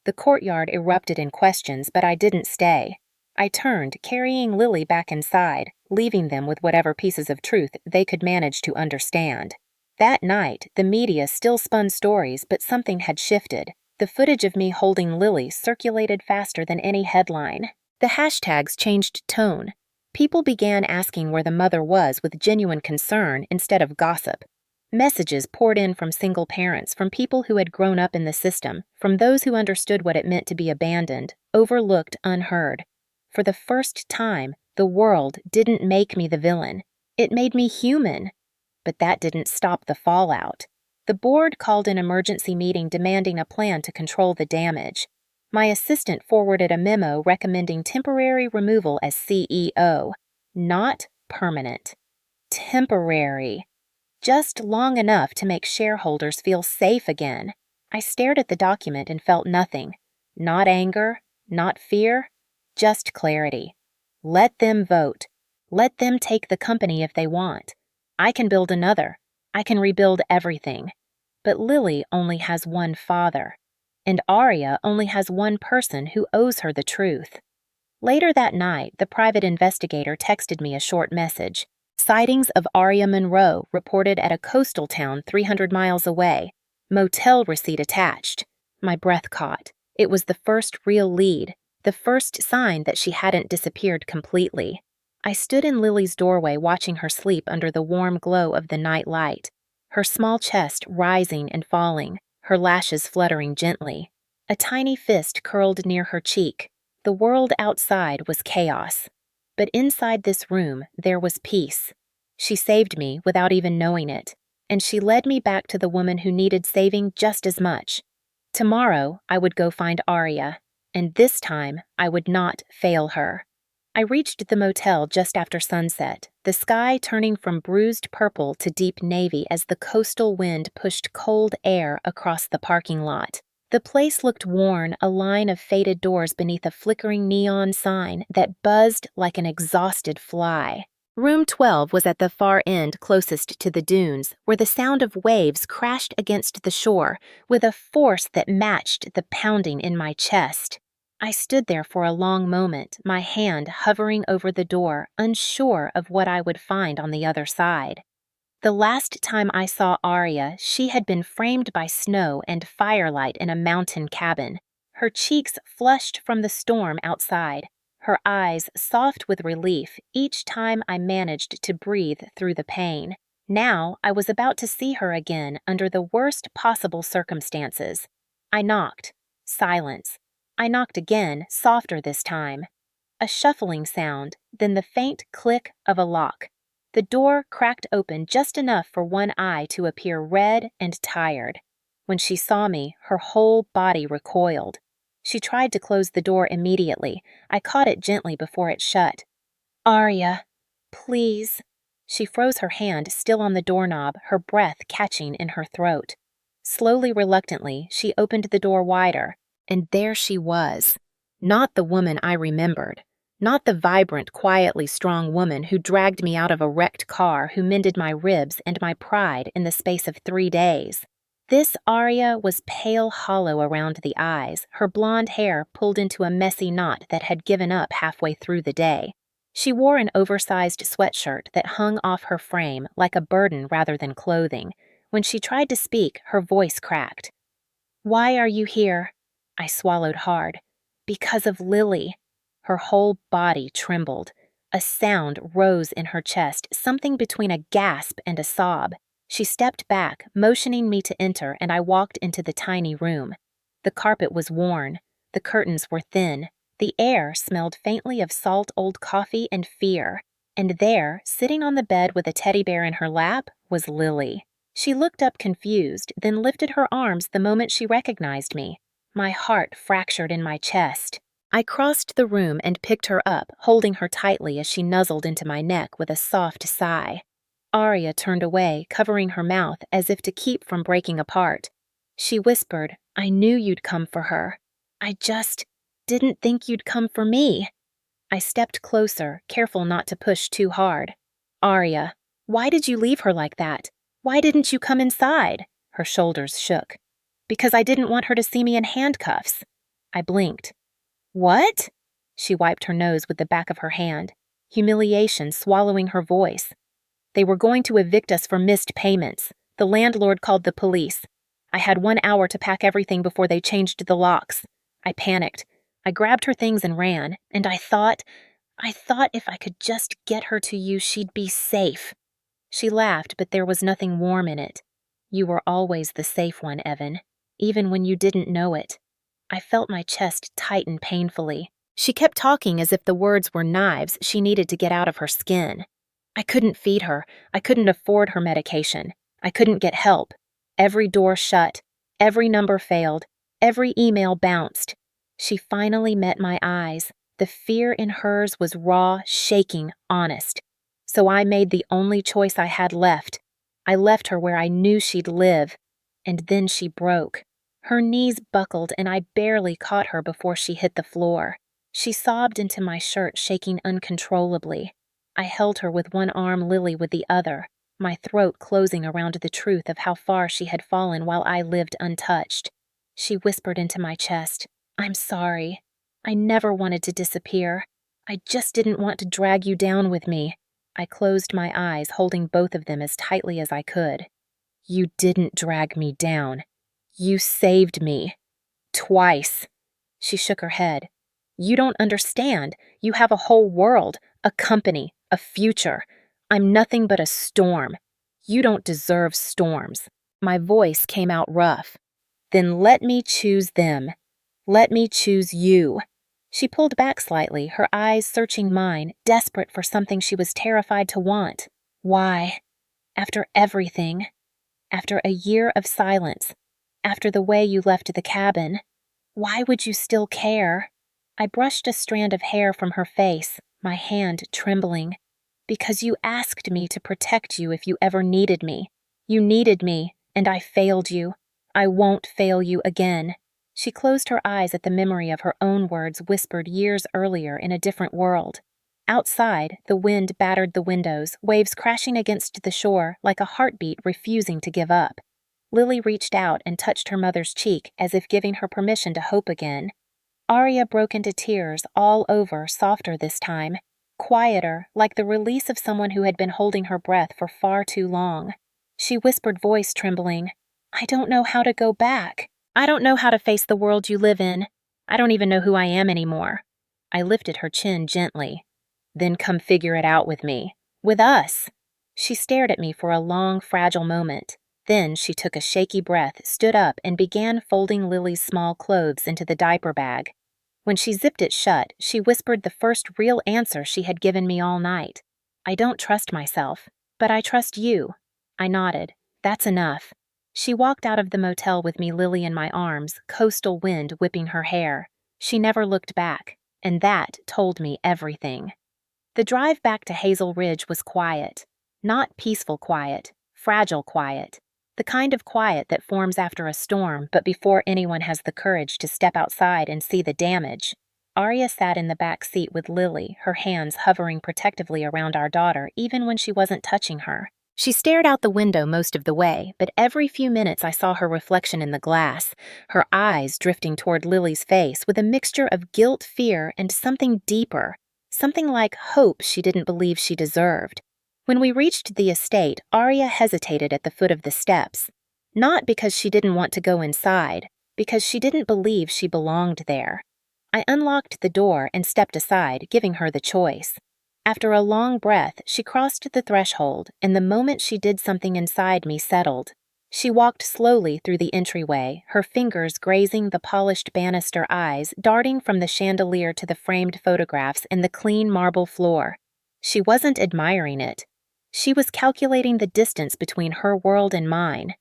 The courtyard erupted in questions, but I didn't stay. I turned, carrying Lily back inside, leaving them with whatever pieces of truth they could manage to understand. That night, the media still spun stories, but something had shifted. The footage of me holding Lily circulated faster than any headline. The hashtags changed tone. People began asking where the mother was with genuine concern instead of gossip. Messages poured in from single parents, from people who had grown up in the system, from those who understood what it meant to be abandoned, overlooked, unheard. For the first time, the world didn't make me the villain. It made me human. But that didn't stop the fallout. The board called an emergency meeting demanding a plan to control the damage. My assistant forwarded a memo recommending temporary removal as CEO. Not permanent. Temporary. Just long enough to make shareholders feel safe again. I stared at the document and felt nothing. Not anger, not fear, just clarity. Let them vote. Let them take the company if they want. I can build another. I can rebuild everything. But Lily only has one father. And Arya only has one person who owes her the truth. Later that night, the private investigator texted me a short message. Sightings of Arya Monroe reported at a coastal town 300 miles away. Motel receipt attached. My breath caught. It was the first real lead, the first sign that she hadn't disappeared completely. I stood in Lily's doorway watching her sleep under the warm glow of the night light, her small chest rising and falling, her lashes fluttering gently. A tiny fist curled near her cheek. The world outside was chaos. But inside this room, there was peace. She saved me without even knowing it, and she led me back to the woman who needed saving just as much. Tomorrow, I would go find Arya, and this time, I would not fail her. I reached the motel just after sunset, the sky turning from bruised purple to deep navy as the coastal wind pushed cold air across the parking lot. The place looked worn, a line of faded doors beneath a flickering neon sign that buzzed like an exhausted fly. Room 12 was at the far end closest to the dunes, where the sound of waves crashed against the shore with a force that matched the pounding in my chest. I stood there for a long moment, my hand hovering over the door, unsure of what I would find on the other side. The last time I saw Arya, she had been framed by snow and firelight in a mountain cabin, her cheeks flushed from the storm outside, her eyes soft with relief each time I managed to breathe through the pain. Now I was about to see her again under the worst possible circumstances. I knocked. Silence. I knocked again, softer this time. A shuffling sound, then the faint click of a lock. The door cracked open just enough for one eye to appear red and tired. When she saw me, her whole body recoiled. She tried to close the door immediately. I caught it gently before it shut. "Arya, please." She froze her hand still on the doorknob, her breath catching in her throat. Slowly, reluctantly, she opened the door wider, and there she was. Not the woman I remembered. Not the vibrant, quietly strong woman who dragged me out of a wrecked car, who mended my ribs and my pride in the space of 3 days. This Arya was pale hollow around the eyes, her blonde hair pulled into a messy knot that had given up halfway through the day. She wore an oversized sweatshirt that hung off her frame like a burden rather than clothing. When she tried to speak, her voice cracked. "Why are you here?" I swallowed hard. "Because of Lily." Her whole body trembled. A sound rose in her chest, something between a gasp and a sob. She stepped back, motioning me to enter, and I walked into the tiny room. The carpet was worn. The curtains were thin. The air smelled faintly of salt old coffee and fear. And there, sitting on the bed with a teddy bear in her lap, was Lily. She looked up confused, then lifted her arms the moment she recognized me. My heart fractured in my chest. I crossed the room and picked her up, holding her tightly as she nuzzled into my neck with a soft sigh. Arya turned away, covering her mouth as if to keep from breaking apart. She whispered, "I knew you'd come for her. I just didn't think you'd come for me." I stepped closer, careful not to push too hard. "Arya, why did you leave her like that? Why didn't you come inside?" Her shoulders shook. "Because I didn't want her to see me in handcuffs." I blinked. "What?" She wiped her nose with the back of her hand, humiliation swallowing her voice. "They were going to evict us for missed payments. The landlord called the police. I had 1 hour to pack everything before they changed the locks. I panicked. I grabbed her things and ran, and I thought if I could just get her to you, she'd be safe." She laughed, but there was nothing warm in it. "You were always the safe one, Evan, even when you didn't know it." I felt my chest tighten painfully. She kept talking as if the words were knives she needed to get out of her skin. I couldn't feed her. I couldn't afford her medication. I couldn't get help. Every door shut. Every number failed. Every email bounced. She finally met my eyes. The fear in hers was raw, shaking, honest. So I made the only choice I had left. I left her where I knew she'd live. And then she broke. Her knees buckled and I barely caught her before she hit the floor. She sobbed into my shirt, shaking uncontrollably. I held her with one arm, Lily with the other, my throat closing around the truth of how far she had fallen while I lived untouched. She whispered into my chest, "I'm sorry. I never wanted to disappear. I just didn't want to drag you down with me." I closed my eyes, holding both of them as tightly as I could. "You didn't drag me down. You saved me. Twice." She shook her head. "You don't understand. You have a whole world, a company, a future. I'm nothing but a storm. You don't deserve storms." My voice came out rough. "Then let me choose them. Let me choose you." She pulled back slightly, her eyes searching mine, desperate for something she was terrified to want. "Why? After everything? After a year of silence? After the way you left the cabin? Why would you still care?" I brushed a strand of hair from her face, my hand trembling. Because you asked me to protect you if you ever needed me. You needed me, and I failed you. I won't fail you again." She closed her eyes at the memory of her own words whispered years earlier in a different world. Outside, the wind battered the windows, waves crashing against the shore like a heartbeat refusing to give up. Lily reached out and touched her mother's cheek as if giving her permission to hope again. Arya broke into tears all over, softer this time, quieter, like the release of someone who had been holding her breath for far too long. She whispered, voice trembling, "I don't know how to go back. I don't know how to face the world you live in. I don't even know who I am anymore." I lifted her chin gently. "Then come figure it out with me. With us." She stared at me for a long, fragile moment. Then she took a shaky breath, stood up, and began folding Lily's small clothes into the diaper bag. When she zipped it shut, she whispered the first real answer she had given me all night. "I don't trust myself, but I trust you." I nodded. "That's enough." She walked out of the motel with me, Lily in my arms, coastal wind whipping her hair. She never looked back, and that told me everything. The drive back to Hazel Ridge was quiet. Not peaceful quiet, fragile quiet. The kind of quiet that forms after a storm, but before anyone has the courage to step outside and see the damage. Arya sat in the back seat with Lily, her hands hovering protectively around our daughter even when she wasn't touching her. She stared out the window most of the way, but every few minutes I saw her reflection in the glass, her eyes drifting toward Lily's face with a mixture of guilt, fear, and something deeper, something like hope she didn't believe she deserved. When we reached the estate, Arya hesitated at the foot of the steps. Not because she didn't want to go inside, because she didn't believe she belonged there. I unlocked the door and stepped aside, giving her the choice. After a long breath, she crossed the threshold, and the moment she did, something inside me settled. She walked slowly through the entryway, her fingers grazing the polished banister, eyes darting from the chandelier to the framed photographs and the clean marble floor. She wasn't admiring it. She was calculating the distance between her world and mine.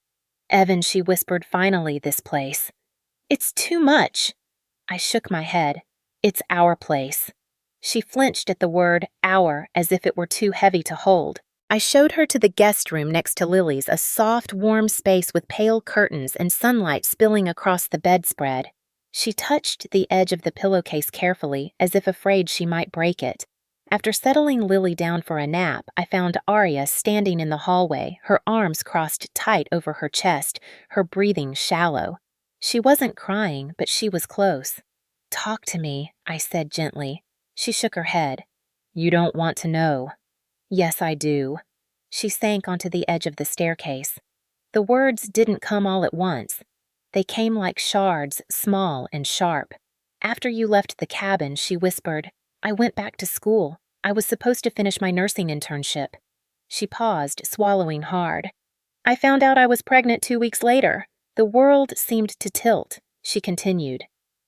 "Evan," she whispered, "finally, this place." "It's too much." I shook my head. "It's our place." She flinched at the word "our" as if it were too heavy to hold. I showed her to the guest room next to Lily's, a soft, warm space with pale curtains and sunlight spilling across the bedspread. She touched the edge of the pillowcase carefully, as if afraid she might break it. After settling Lily down for a nap, I found Arya standing in the hallway, her arms crossed tight over her chest, her breathing shallow. She wasn't crying, but she was close. "Talk to me," I said gently. She shook her head. "You don't want to know." "Yes, I do." She sank onto the edge of the staircase. The words didn't come all at once. They came like shards, small and sharp. "After you left the cabin," she whispered, "I went back to school. I was supposed to finish my nursing internship." She paused, swallowing hard. "I found out I was pregnant 2 weeks later." The world seemed to tilt. She continued,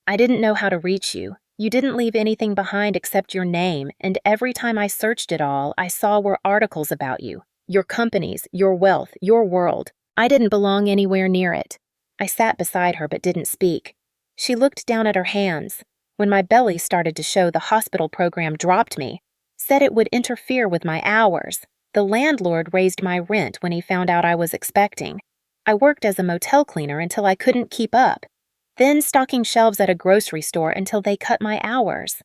"I didn't know how to reach you. You didn't leave anything behind except your name, and every time I searched it all, I saw were articles about you, your companies, your wealth, your world. I didn't belong anywhere near it." I sat beside her but didn't speak. She looked down at her hands. When my belly started to show, the hospital program dropped me, said it would interfere with my hours. The landlord raised my rent when he found out I was expecting. I worked as a motel cleaner until I couldn't keep up. Then stocking shelves at a grocery store until they cut my hours.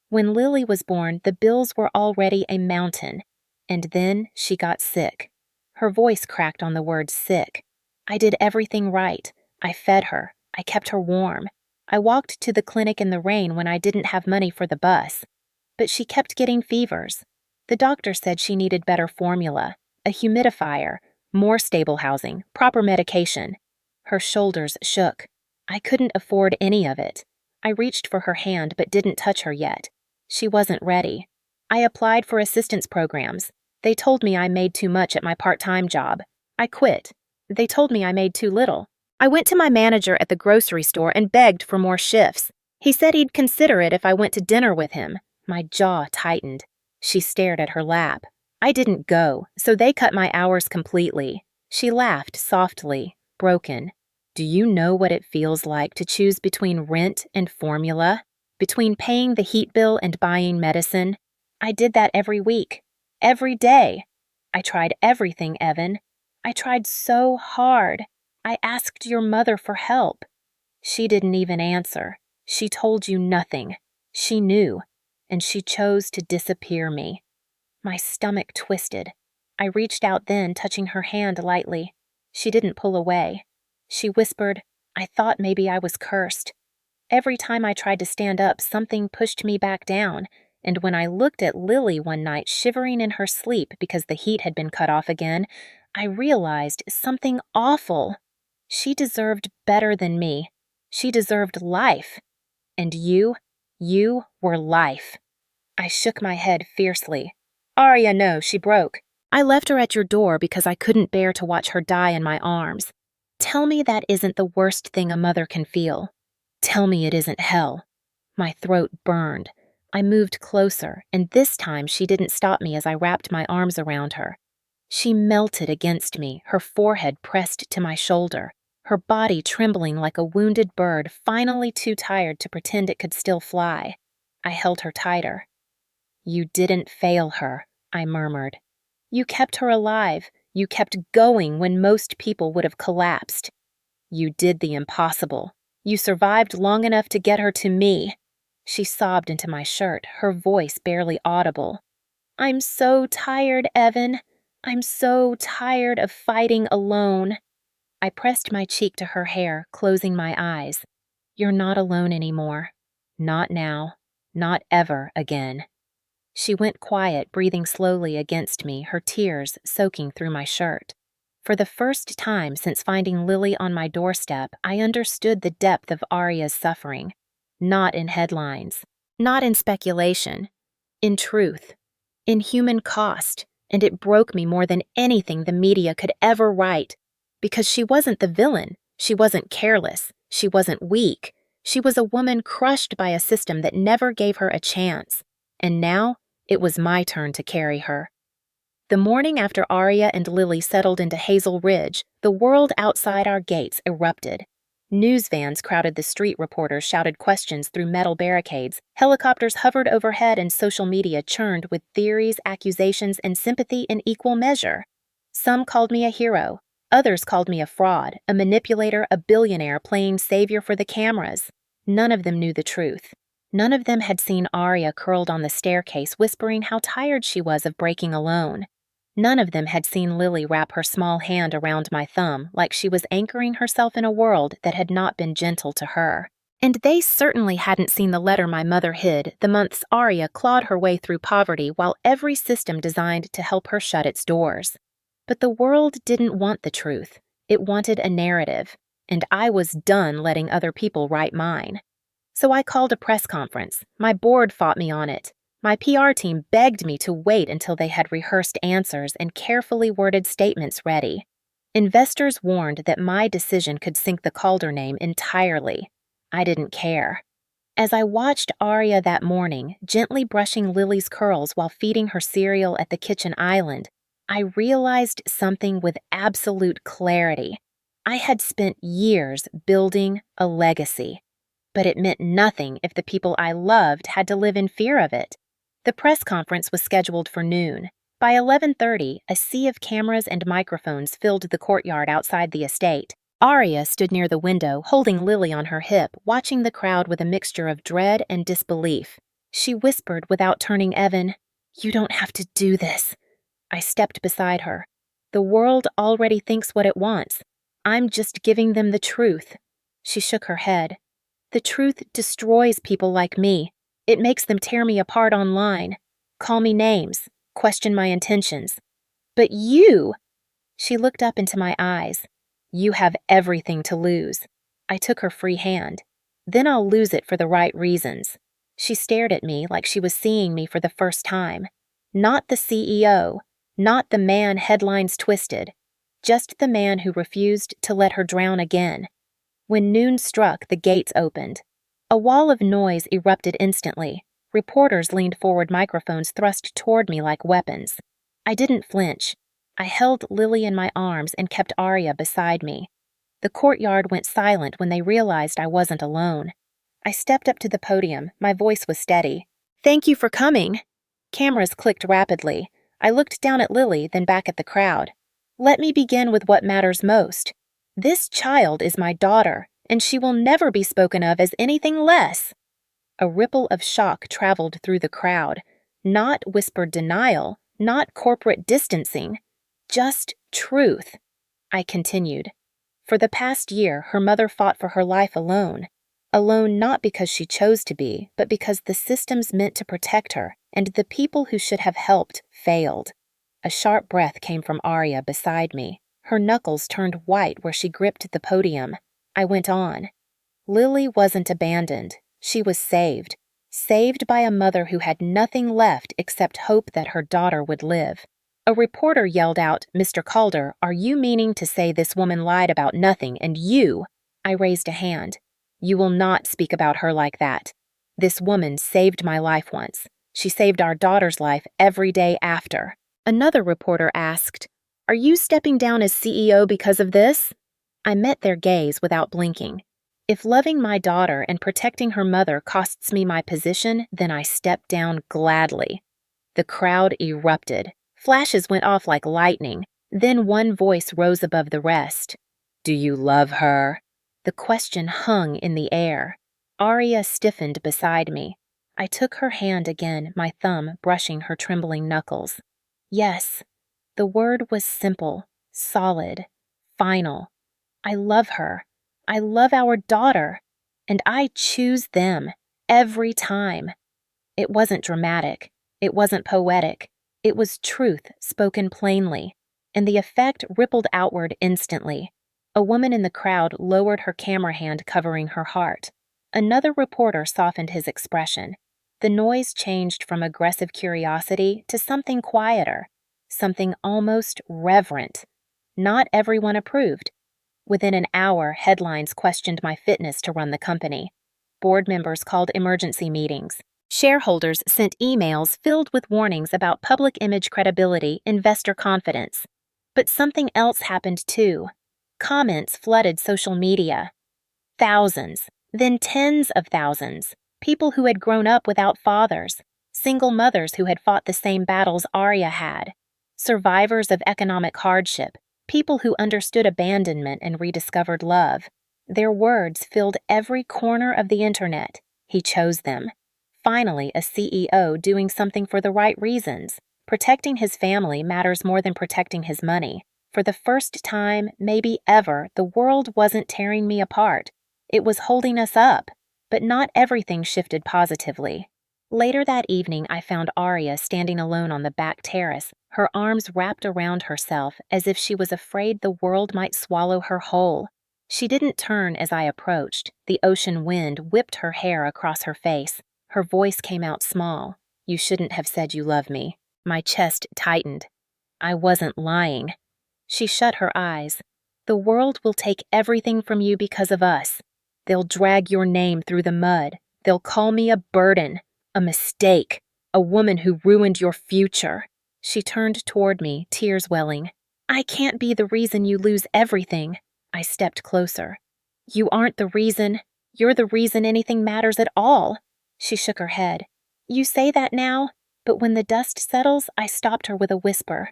When Lily was born, the bills were already a mountain. And then she got sick. Her voice cracked on the word sick. I did everything right. I fed her. I kept her warm. I walked to the clinic in the rain when I didn't have money for the bus. But she kept getting fevers. The doctor said she needed better formula, a humidifier, more stable housing, proper medication. Her shoulders shook. I couldn't afford any of it. I reached for her hand but didn't touch her yet. She wasn't ready. I applied for assistance programs. They told me I made too much at my part-time job. I quit. They told me I made too little. I went to my manager at the grocery store and begged for more shifts. He said he'd consider it if I went to dinner with him. My jaw tightened. She stared at her lap. I didn't go, so they cut my hours completely. She laughed softly, broken. "Do you know what it feels like to choose between rent and formula? Between paying the heat bill and buying medicine? I did that every week. every day. I tried everything, Evan. I tried so hard. I asked your mother for help. She didn't even answer. She told you nothing. She knew, and she chose to disappear me. My stomach twisted. I reached out then, touching her hand lightly. She didn't pull away. She whispered, I thought maybe I was cursed. Every time I tried to stand up, something pushed me back down, and when I looked at Lily one night shivering in her sleep because the heat had been cut off again, I realized something awful. She deserved better than me. She deserved life. And you were life. I shook my head fiercely. Arya, no, she broke. I left her at your door because I couldn't bear to watch her die in my arms. Tell me that isn't the worst thing a mother can feel. Tell me it isn't hell. My throat burned. I moved closer, and this time she didn't stop me as I wrapped my arms around her. She melted against me, her forehead pressed to my shoulder, her body trembling like a wounded bird finally too tired to pretend it could still fly. I held her tighter. You didn't fail her, I murmured. You kept her alive. You kept going when most people would have collapsed. You did the impossible. You survived long enough to get her to me. She sobbed into my shirt, her voice barely audible. I'm so tired, Evan. I'm so tired of fighting alone. I pressed my cheek to her hair, closing my eyes. You're not alone anymore. Not now. Not ever again. She went quiet, breathing slowly against me, her tears soaking through my shirt. For the first time since finding Lily on my doorstep, I understood the depth of Arya's suffering. Not in headlines, not in speculation, in truth, in human cost, and it broke me more than anything the media could ever write. Because she wasn't the villain, she wasn't careless, she wasn't weak. She was a woman crushed by a system that never gave her a chance. And now, it was my turn to carry her. The morning after Arya and Lily settled into Hazel Ridge, the world outside our gates erupted. News vans crowded the street, reporters shouted questions through metal barricades, helicopters hovered overhead, and social media churned with theories, accusations, and sympathy in equal measure. Some called me a hero. Others called me a fraud, a manipulator, a billionaire playing savior for the cameras. None of them knew the truth. None of them had seen Arya curled on the staircase whispering how tired she was of breaking alone. None of them had seen Lily wrap her small hand around my thumb like she was anchoring herself in a world that had not been gentle to her. And they certainly hadn't seen the letter my mother hid the months Arya clawed her way through poverty while every system designed to help her shut its doors. But the world didn't want the truth. It wanted a narrative, and I was done letting other people write mine. So I called a press conference. My board fought me on it. My PR team begged me to wait until they had rehearsed answers and carefully worded statements ready. Investors warned that my decision could sink the Calder name entirely. I didn't care. As I watched Arya that morning, gently brushing Lily's curls while feeding her cereal at the kitchen island, I realized something with absolute clarity. I had spent years building a legacy, but it meant nothing if the people I loved had to live in fear of it. The press conference was scheduled for noon. By 11:30, a sea of cameras and microphones filled the courtyard outside the estate. Arya stood near the window, holding Lily on her hip, watching the crowd with a mixture of dread and disbelief. She whispered without turning, Evan, "You don't have to do this." I stepped beside her. The world already thinks what it wants. I'm just giving them the truth. She shook her head. The truth destroys people like me. It makes them tear me apart online, call me names, question my intentions. But you! She looked up into my eyes. You have everything to lose. I took her free hand. Then I'll lose it for the right reasons. She stared at me like she was seeing me for the first time. Not the CEO, not the man headlines twisted, just the man who refused to let her drown again. When noon struck, the gates opened. A wall of noise erupted instantly. Reporters leaned forward, microphones thrust toward me like weapons. I didn't flinch. I held Lily in my arms and kept Arya beside me. The courtyard went silent when they realized I wasn't alone. I stepped up to the podium. My voice was steady. Thank you for coming. Cameras clicked rapidly. I looked down at Lily, then back at the crowd. Let me begin with what matters most. This child is my daughter, and she will never be spoken of as anything less. A ripple of shock traveled through the crowd. Not whispered denial, not corporate distancing, just truth. I continued. For the past year, her mother fought for her life alone. Alone not because she chose to be, but because the systems meant to protect her, and the people who should have helped failed. A sharp breath came from Arya beside me. Her knuckles turned white where she gripped the podium. I went on. Lily wasn't abandoned. She was saved. Saved by a mother who had nothing left except hope that her daughter would live. A reporter yelled out, "Mr. Calder, are you meaning to say this woman lied about nothing and you?" I raised a hand. You will not speak about her like that. This woman saved my life once. She saved our daughter's life every day after. Another reporter asked, "Are you stepping down as CEO because of this?" I met their gaze without blinking. If loving my daughter and protecting her mother costs me my position, then I step down gladly. The crowd erupted. Flashes went off like lightning. Then one voice rose above the rest. Do you love her? The question hung in the air. Arya stiffened beside me. I took her hand again, my thumb brushing her trembling knuckles. Yes, the word was simple, solid, final. I love her. I love our daughter. And I choose them every time. It wasn't dramatic. It wasn't poetic. It was truth spoken plainly, and the effect rippled outward instantly. A woman in the crowd lowered her camera hand covering her heart. Another reporter softened his expression. The noise changed from aggressive curiosity to something quieter, something almost reverent. Not everyone approved. Within an hour, headlines questioned my fitness to run the company. Board members called emergency meetings. Shareholders sent emails filled with warnings about public image credibility, investor confidence. But something else happened too. Comments flooded social media. Thousands, then tens of thousands. People who had grown up without fathers. Single mothers who had fought the same battles Arya had. Survivors of economic hardship. People who understood abandonment and rediscovered love. Their words filled every corner of the internet. He chose them. Finally, a CEO doing something for the right reasons. Protecting his family matters more than protecting his money. For the first time, maybe ever, the world wasn't tearing me apart. It was holding us up. But not everything shifted positively. Later that evening, I found Arya standing alone on the back terrace, her arms wrapped around herself as if she was afraid the world might swallow her whole. She didn't turn as I approached. The ocean wind whipped her hair across her face. Her voice came out small. You shouldn't have said you love me. My chest tightened. I wasn't lying. She shut her eyes. The world will take everything from you because of us. They'll drag your name through the mud. They'll call me a burden, a mistake, a woman who ruined your future. She turned toward me, tears welling. I can't be the reason you lose everything. I stepped closer. You aren't the reason. You're the reason anything matters at all. She shook her head. You say that now, but when the dust settles, I stopped her with a whisper.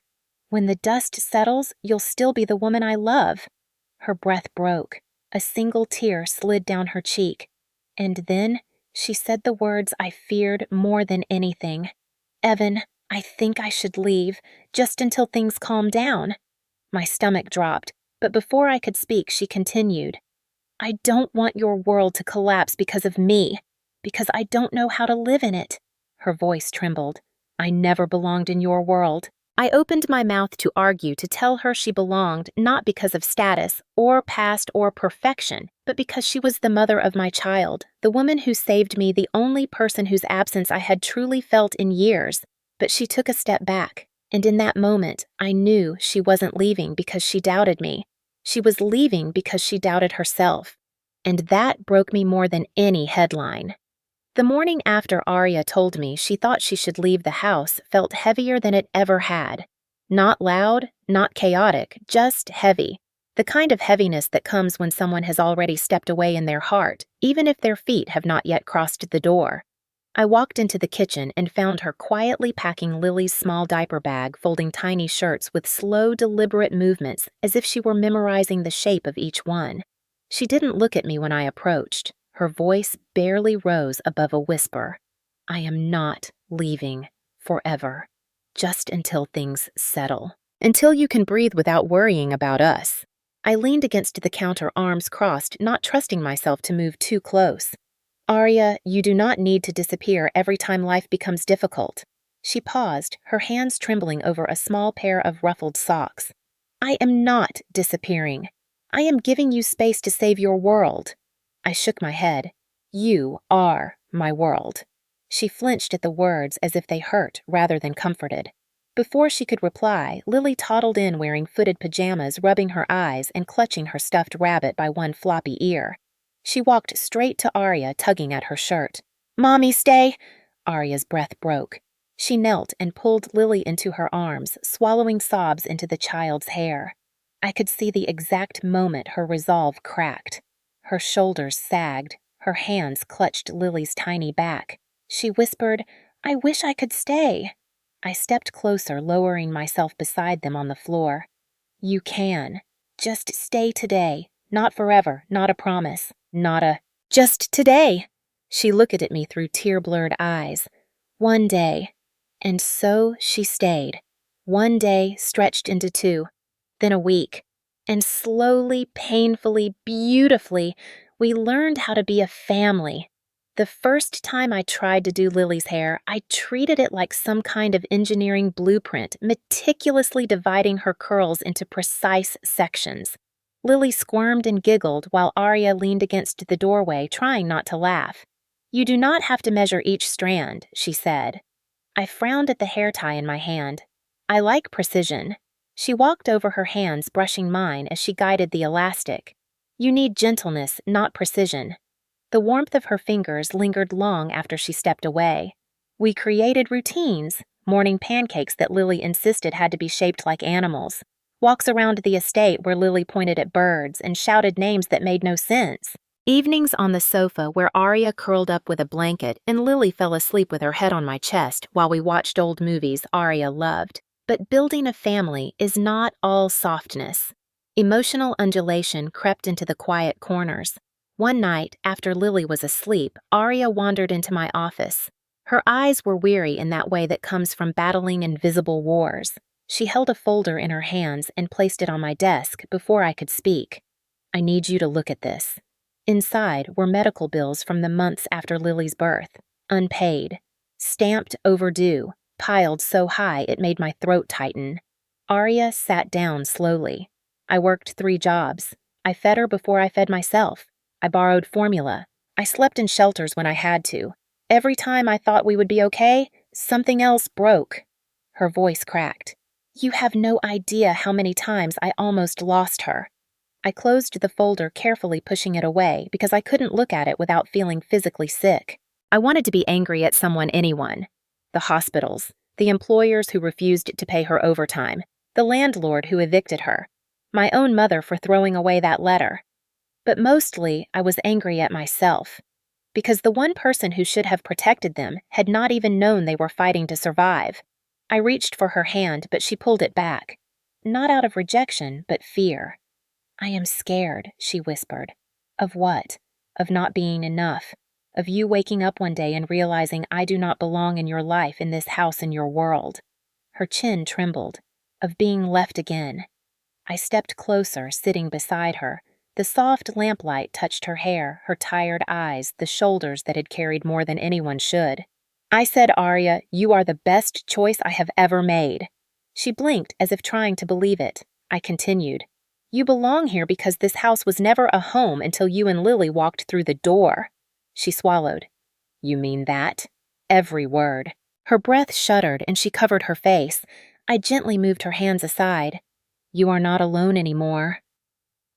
When the dust settles, you'll still be the woman I love. Her breath broke. A single tear slid down her cheek. And then she said the words I feared more than anything. Evan, I think I should leave, just until things calm down. My stomach dropped, but before I could speak, she continued. I don't want your world to collapse because of me. Because I don't know how to live in it. Her voice trembled. I never belonged in your world. I opened my mouth to argue to tell her she belonged not because of status or past or perfection, but because she was the mother of my child, the woman who saved me, the only person whose absence I had truly felt in years. But she took a step back, and in that moment, I knew she wasn't leaving because she doubted me. She was leaving because she doubted herself. And that broke me more than any headline. The morning after Arya told me she thought she should leave the house felt heavier than it ever had. Not loud, not chaotic, just heavy. The kind of heaviness that comes when someone has already stepped away in their heart, even if their feet have not yet crossed the door. I walked into the kitchen and found her quietly packing Lily's small diaper bag, folding tiny shirts with slow, deliberate movements as if she were memorizing the shape of each one. She didn't look at me when I approached. Her voice barely rose above a whisper. I am not leaving forever, just until things settle. Until you can breathe without worrying about us. I leaned against the counter, arms crossed, not trusting myself to move too close. Arya, you do not need to disappear every time life becomes difficult. She paused, her hands trembling over a small pair of ruffled socks. I am not disappearing. I am giving you space to save your world. I shook my head. You are my world. She flinched at the words as if they hurt rather than comforted. Before she could reply, Lily toddled in wearing footed pajamas, rubbing her eyes and clutching her stuffed rabbit by one floppy ear. She walked straight to Arya, tugging at her shirt. Mommy, stay! Arya's breath broke. She knelt and pulled Lily into her arms, swallowing sobs into the child's hair. I could see the exact moment her resolve cracked. Her shoulders sagged, her hands clutched Lily's tiny back. She whispered, I wish I could stay. I stepped closer, lowering myself beside them on the floor. You can. Just stay today. Not forever, not a promise, not a just today. She looked at me through tear-blurred eyes. One day. And so she stayed. One day stretched into 2, then a week. And slowly, painfully, beautifully, we learned how to be a family. The first time I tried to do Lily's hair, I treated it like some kind of engineering blueprint, meticulously dividing her curls into precise sections. Lily squirmed and giggled while Arya leaned against the doorway, trying not to laugh. You do not have to measure each strand, she said. I frowned at the hair tie in my hand. I like precision. She walked over her hands, brushing mine as she guided the elastic. You need gentleness, not precision. The warmth of her fingers lingered long after she stepped away. We created routines, morning pancakes that Lily insisted had to be shaped like animals, walks around the estate where Lily pointed at birds and shouted names that made no sense, evenings on the sofa where Arya curled up with a blanket and Lily fell asleep with her head on my chest while we watched old movies Arya loved. But building a family is not all softness. Emotional undulation crept into the quiet corners. One night, after Lily was asleep, Arya wandered into my office. Her eyes were weary in that way that comes from battling invisible wars. She held a folder in her hands and placed it on my desk before I could speak. I need you to look at this. Inside were medical bills from the months after Lily's birth, unpaid, stamped overdue, piled so high it made my throat tighten. Arya sat down slowly. I worked 3 jobs. I fed her before I fed myself. I borrowed formula. I slept in shelters when I had to. Every time I thought we would be okay, something else broke. Her voice cracked. You have no idea how many times I almost lost her. I closed the folder, carefully pushing it away because I couldn't look at it without feeling physically sick. I wanted to be angry at anyone. The hospitals, the employers who refused to pay her overtime, the landlord who evicted her, my own mother for throwing away that letter. But mostly, I was angry at myself, because the one person who should have protected them had not even known they were fighting to survive. I reached for her hand, but she pulled it back. Not out of rejection, but fear. I am scared, she whispered. Of what? Of not being enough. Of you waking up one day and realizing I do not belong in your life, in this house, in your world. Her chin trembled. Of being left again. I stepped closer, sitting beside her. The soft lamplight touched her hair, her tired eyes, the shoulders that had carried more than anyone should. I said, Arya, you are the best choice I have ever made. She blinked as if trying to believe it. I continued. You belong here because this house was never a home until you and Lily walked through the door. She swallowed. You mean that? Every word. Her breath shuddered and she covered her face. I gently moved her hands aside. You are not alone anymore.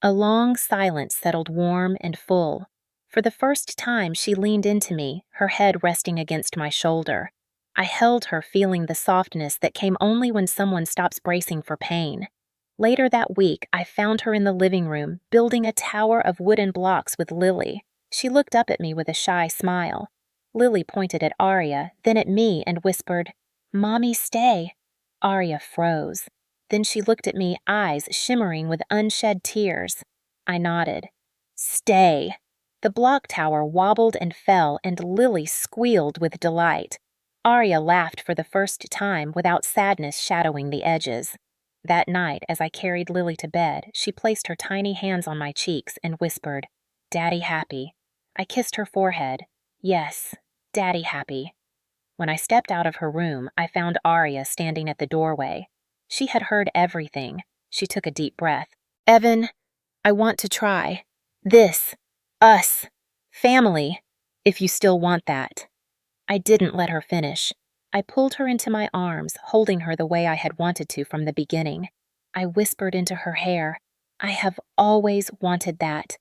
A long silence settled warm and full. For the first time, she leaned into me, her head resting against my shoulder. I held her, feeling the softness that came only when someone stops bracing for pain. Later that week, I found her in the living room, building a tower of wooden blocks with Lily. She looked up at me with a shy smile. Lily pointed at Arya, then at me and whispered, "Mommy, stay." Arya froze. Then she looked at me, eyes shimmering with unshed tears. I nodded. "Stay." The block tower wobbled and fell, and Lily squealed with delight. Arya laughed for the first time without sadness shadowing the edges. That night, as I carried Lily to bed, she placed her tiny hands on my cheeks and whispered, "Daddy happy." I kissed her forehead. Yes, Daddy happy. When I stepped out of her room, I found Arya standing at the doorway. She had heard everything. She took a deep breath. "Evan, I want to try. This. Us. Family. If you still want that." I didn't let her finish. I pulled her into my arms, holding her the way I had wanted to from the beginning. I whispered into her hair, "I have always wanted that.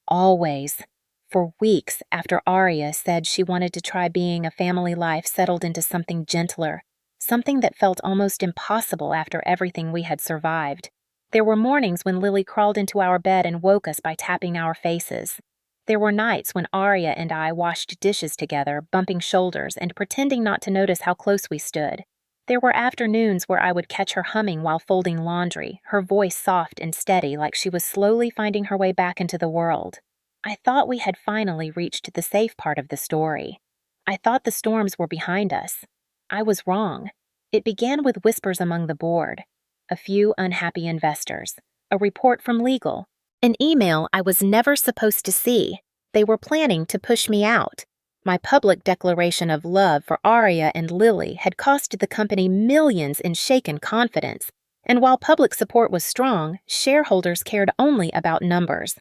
Always." For weeks after Arya said she wanted to try being a family life settled into something gentler, something that felt almost impossible after everything we had survived. There were mornings when Lily crawled into our bed and woke us by tapping our faces. There were nights when Arya and I washed dishes together, bumping shoulders and pretending not to notice how close we stood. There were afternoons where I would catch her humming while folding laundry, her voice soft and steady like she was slowly finding her way back into the world. I thought we had finally reached the safe part of the story. I thought the storms were behind us. I was wrong. It began with whispers among the board, a few unhappy investors, a report from legal, an email I was never supposed to see. They were planning to push me out. My public declaration of love for Arya and Lily had cost the company millions in shaken confidence, and while public support was strong, shareholders cared only about numbers.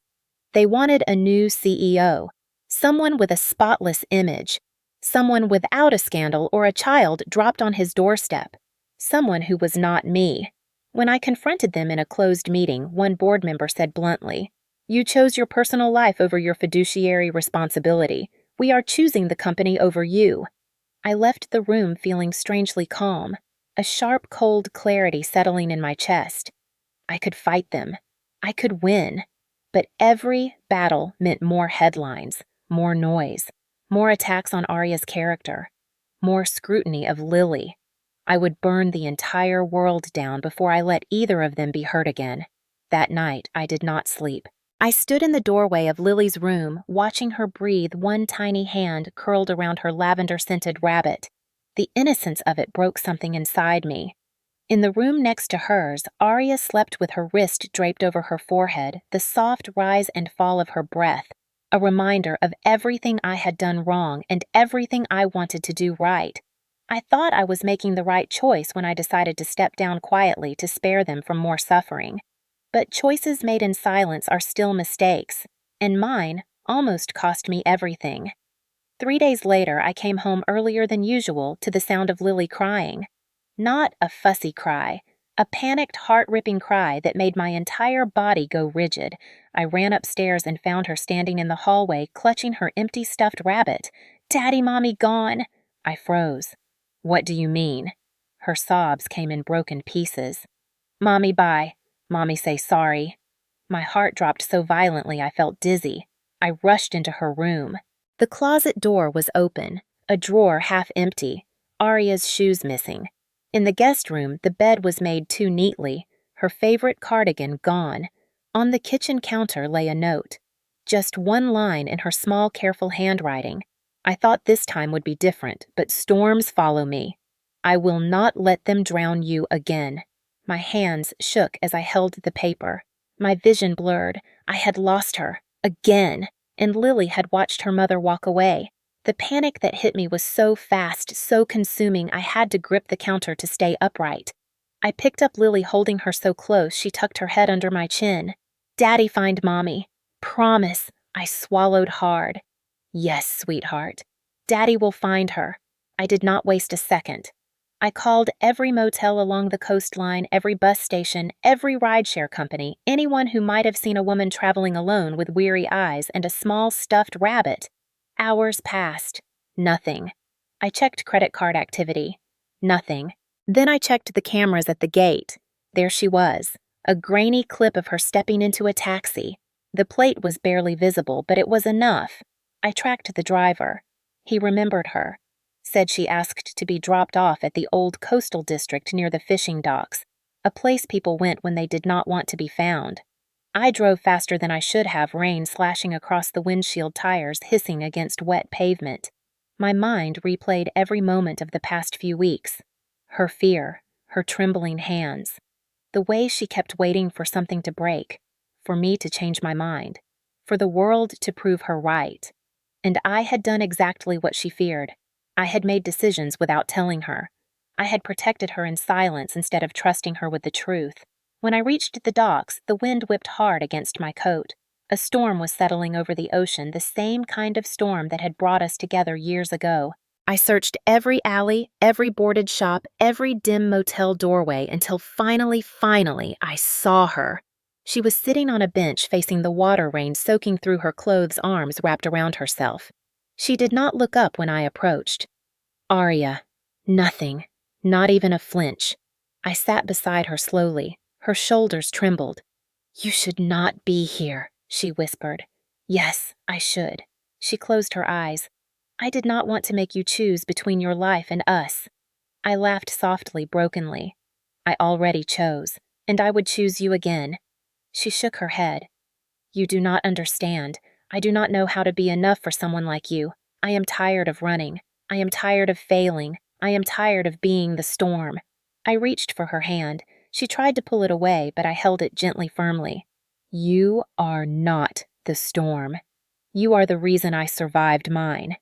They wanted a new CEO, someone with a spotless image, someone without a scandal or a child dropped on his doorstep, someone who was not me. When I confronted them in a closed meeting, one board member said bluntly, "You chose your personal life over your fiduciary responsibility. We are choosing the company over you." I left the room feeling strangely calm, a sharp, cold clarity settling in my chest. I could fight them. I could win. But every battle meant more headlines, more noise, more attacks on Arya's character, more scrutiny of Lily. I would burn the entire world down before I let either of them be hurt again. That night, I did not sleep. I stood in the doorway of Lily's room, watching her breathe, one tiny hand curled around her lavender-scented rabbit. The innocence of it broke something inside me. In the room next to hers, Arya slept with her wrist draped over her forehead, the soft rise and fall of her breath, a reminder of everything I had done wrong and everything I wanted to do right. I thought I was making the right choice when I decided to step down quietly to spare them from more suffering. But choices made in silence are still mistakes, and mine almost cost me everything. 3 days later, I came home earlier than usual to the sound of Lily crying. Not a fussy cry, a panicked, heart-ripping cry that made my entire body go rigid. I ran upstairs and found her standing in the hallway, clutching her empty stuffed rabbit. "Daddy, Mommy gone." I froze. "What do you mean?" Her sobs came in broken pieces. "Mommy, bye. Mommy say sorry." My heart dropped so violently I felt dizzy. I rushed into her room. The closet door was open, a drawer half empty, Arya's shoes missing. In the guest room, the bed was made too neatly, her favorite cardigan gone. On the kitchen counter lay a note. Just one line in her small, careful handwriting. I thought this time would be different, but storms follow me. "I will not let them drown you again." My hands shook as I held the paper. My vision blurred. I had lost her. Again. And Lily had watched her mother walk away. The panic that hit me was so fast, so consuming, I had to grip the counter to stay upright. I picked up Lily, holding her so close she tucked her head under my chin. "Daddy, find Mommy. Promise." I swallowed hard. "Yes, sweetheart. Daddy will find her." I did not waste a second. I called every motel along the coastline, every bus station, every rideshare company, anyone who might have seen a woman traveling alone with weary eyes and a small stuffed rabbit. Hours passed. Nothing. I checked credit card activity. Nothing. Then I checked the cameras at the gate. There she was, a grainy clip of her stepping into a taxi. The plate was barely visible, but it was enough. I tracked the driver. He remembered her, said she asked to be dropped off at the old coastal district near the fishing docks, a place people went when they did not want to be found. I drove faster than I should have, rain slashing across the windshield tires, hissing against wet pavement. My mind replayed every moment of the past few weeks. Her fear, her trembling hands, the way she kept waiting for something to break, for me to change my mind, for the world to prove her right. And I had done exactly what she feared. I had made decisions without telling her. I had protected her in silence instead of trusting her with the truth. When I reached the docks, the wind whipped hard against my coat. A storm was settling over the ocean, the same kind of storm that had brought us together years ago. I searched every alley, every boarded shop, every dim motel doorway until finally, I saw her. She was sitting on a bench facing the water rain soaking through her clothes, arms wrapped around herself. She did not look up when I approached. Arya. Nothing. Not even a flinch. I sat beside her slowly. Her shoulders trembled. "You should not be here," she whispered. "Yes, I should." She closed her eyes. "I did not want to make you choose between your life and us." I laughed softly, brokenly. "I already chose, and I would choose you again." She shook her head. "You do not understand. I do not know how to be enough for someone like you. I am tired of running. I am tired of failing. I am tired of being the storm." I reached for her hand. She tried to pull it away, but I held it gently, firmly. "You are not the storm. You are the reason I survived mine."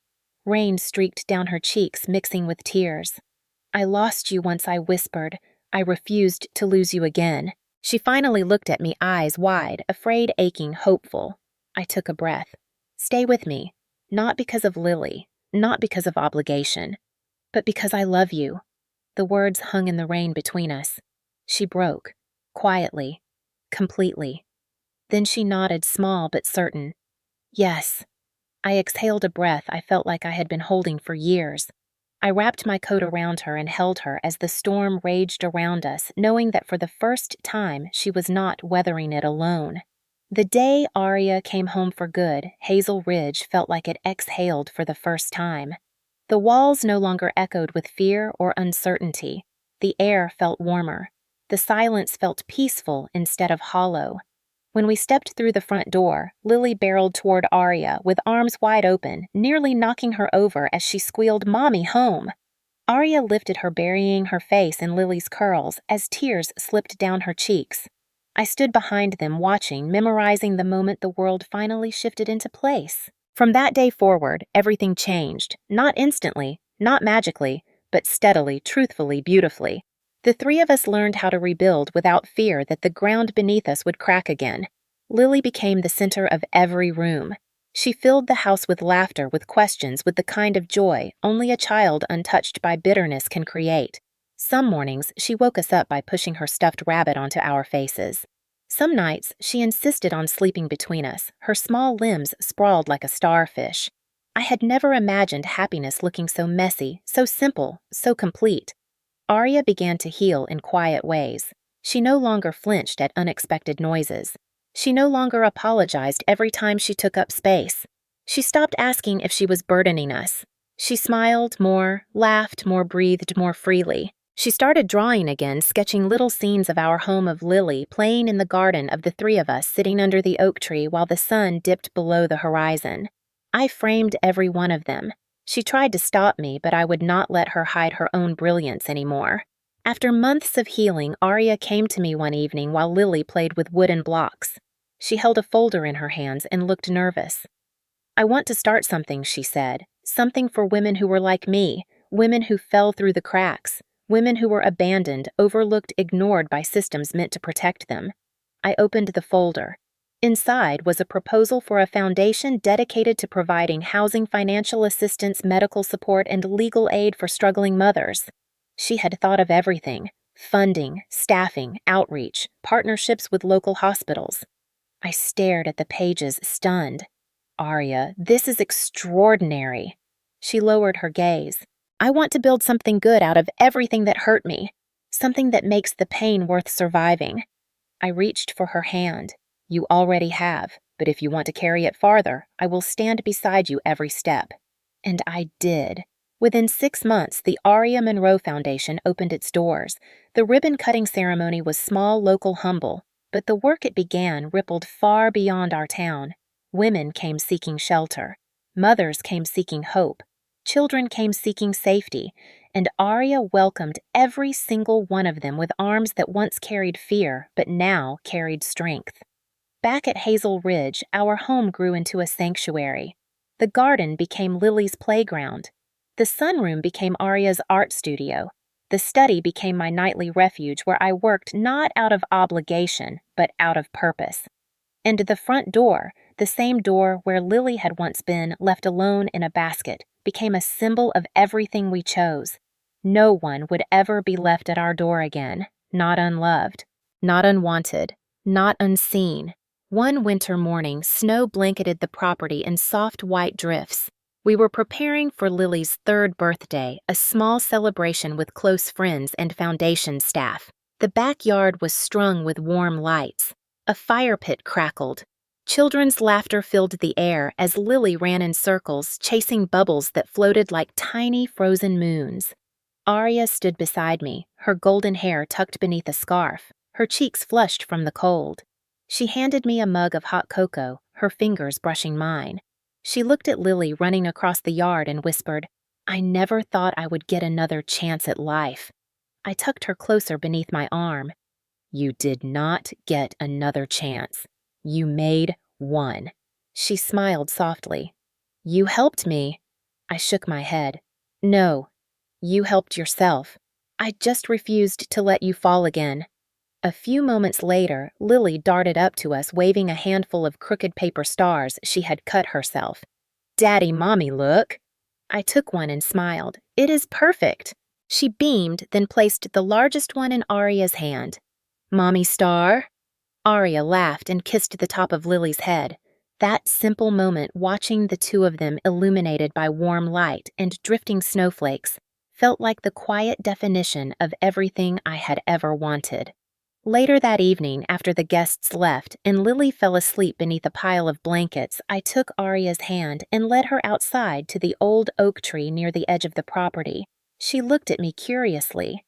Rain streaked down her cheeks, mixing with tears. "I lost you once," I whispered. "I refused to lose you again." She finally looked at me, eyes wide, afraid, aching, hopeful. I took a breath. "Stay with me. Not because of Lily, not because of obligation, but because I love you." The words hung in the rain between us. She broke, quietly, completely. Then she nodded, small but certain. "Yes." I exhaled a breath I felt like I had been holding for years. I wrapped my coat around her and held her as the storm raged around us, knowing that for the first time she was not weathering it alone. The day Arya came home for good, Hazel Ridge felt like it exhaled for the first time. The walls no longer echoed with fear or uncertainty. The air felt warmer. The silence felt peaceful instead of hollow. When we stepped through the front door, Lily barreled toward Arya with arms wide open, nearly knocking her over as she squealed, "Mommy, home!" Arya lifted her, burying her face in Lily's curls as tears slipped down her cheeks. I stood behind them, watching, memorizing the moment the world finally shifted into place. From that day forward, everything changed, not instantly, not magically, but steadily, truthfully, beautifully. The three of us learned how to rebuild without fear that the ground beneath us would crack again. Lily became the center of every room. She filled the house with laughter, with questions, with the kind of joy only a child untouched by bitterness can create. Some mornings, she woke us up by pushing her stuffed rabbit onto our faces. Some nights, she insisted on sleeping between us, her small limbs sprawled like a starfish. I had never imagined happiness looking so messy, so simple, so complete. Arya began to heal in quiet ways. She no longer flinched at unexpected noises. She no longer apologized every time she took up space. She stopped asking if she was burdening us. She smiled more, laughed more, breathed more freely. She started drawing again, sketching little scenes of our home, of Lily playing in the garden, of the three of us sitting under the oak tree while the sun dipped below the horizon. I framed every one of them. She tried to stop me, but I would not let her hide her own brilliance anymore. After months of healing, Arya came to me one evening while Lily played with wooden blocks. She held a folder in her hands and looked nervous. "I want to start something," she said. "Something for women who were like me, women who fell through the cracks, women who were abandoned, overlooked, ignored by systems meant to protect them." I opened the folder. Inside was a proposal for a foundation dedicated to providing housing, financial assistance, medical support, and legal aid for struggling mothers. She had thought of everything: funding, staffing, outreach, partnerships with local hospitals. I stared at the pages, stunned. "Arya, this is extraordinary." She lowered her gaze. "I want to build something good out of everything that hurt me, something that makes the pain worth surviving." I reached for her hand. "You already have, but if you want to carry it farther, I will stand beside you every step." And I did. Within 6 months, the Aria Monroe Foundation opened its doors. The ribbon-cutting ceremony was small, local, humble, but the work it began rippled far beyond our town. Women came seeking shelter. Mothers came seeking hope. Children came seeking safety, and Aria welcomed every single one of them with arms that once carried fear, but now carried strength. Back at Hazel Ridge, our home grew into a sanctuary. The garden became Lily's playground. The sunroom became Aria's art studio. The study became my nightly refuge where I worked not out of obligation, but out of purpose. And the front door, the same door where Lily had once been left alone in a basket, became a symbol of everything we chose. No one would ever be left at our door again, not unloved, not unwanted, not unseen. One winter morning, snow blanketed the property in soft white drifts. We were preparing for Lily's 3rd birthday, a small celebration with close friends and foundation staff. The backyard was strung with warm lights. A fire pit crackled. Children's laughter filled the air as Lily ran in circles, chasing bubbles that floated like tiny frozen moons. Aria stood beside me, her golden hair tucked beneath a scarf, her cheeks flushed from the cold. She handed me a mug of hot cocoa, her fingers brushing mine. She looked at Lily running across the yard and whispered, "I never thought I would get another chance at life." I tucked her closer beneath my arm. "You did not get another chance. You made one." She smiled softly. "You helped me." I shook my head. "No, you helped yourself. I just refused to let you fall again." A few moments later, Lily darted up to us waving a handful of crooked paper stars she had cut herself. "Daddy, Mommy, look." I took one and smiled. "It is perfect." She beamed, then placed the largest one in Aria's hand. "Mommy star?" Aria laughed and kissed the top of Lily's head. That simple moment, watching the two of them illuminated by warm light and drifting snowflakes, felt like the quiet definition of everything I had ever wanted. Later that evening, after the guests left and Lily fell asleep beneath a pile of blankets, I took Aria's hand and led her outside to the old oak tree near the edge of the property. She looked at me curiously.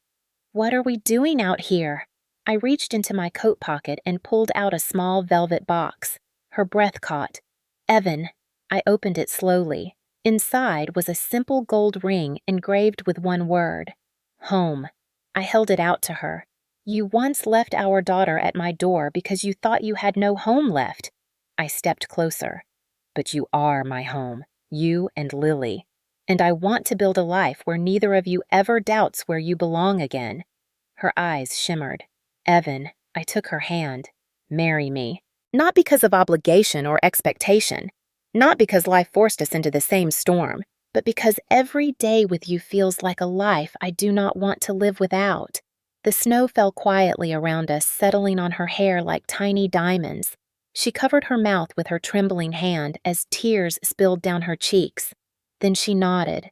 "What are we doing out here?" I reached into my coat pocket and pulled out a small velvet box. Her breath caught. "Evan." I opened it slowly. Inside was a simple gold ring engraved with one word: home. I held it out to her. "You once left our daughter at my door because you thought you had no home left." I stepped closer. "But you are my home, you and Lily. And I want to build a life where neither of you ever doubts where you belong again." Her eyes shimmered. "Evan," I took her hand. "Marry me." Not because of obligation or expectation. Not because life forced us into the same storm, but because every day with you feels like a life I do not want to live without. The snow fell quietly around us, settling on her hair like tiny diamonds. She covered her mouth with her trembling hand as tears spilled down her cheeks. Then she nodded.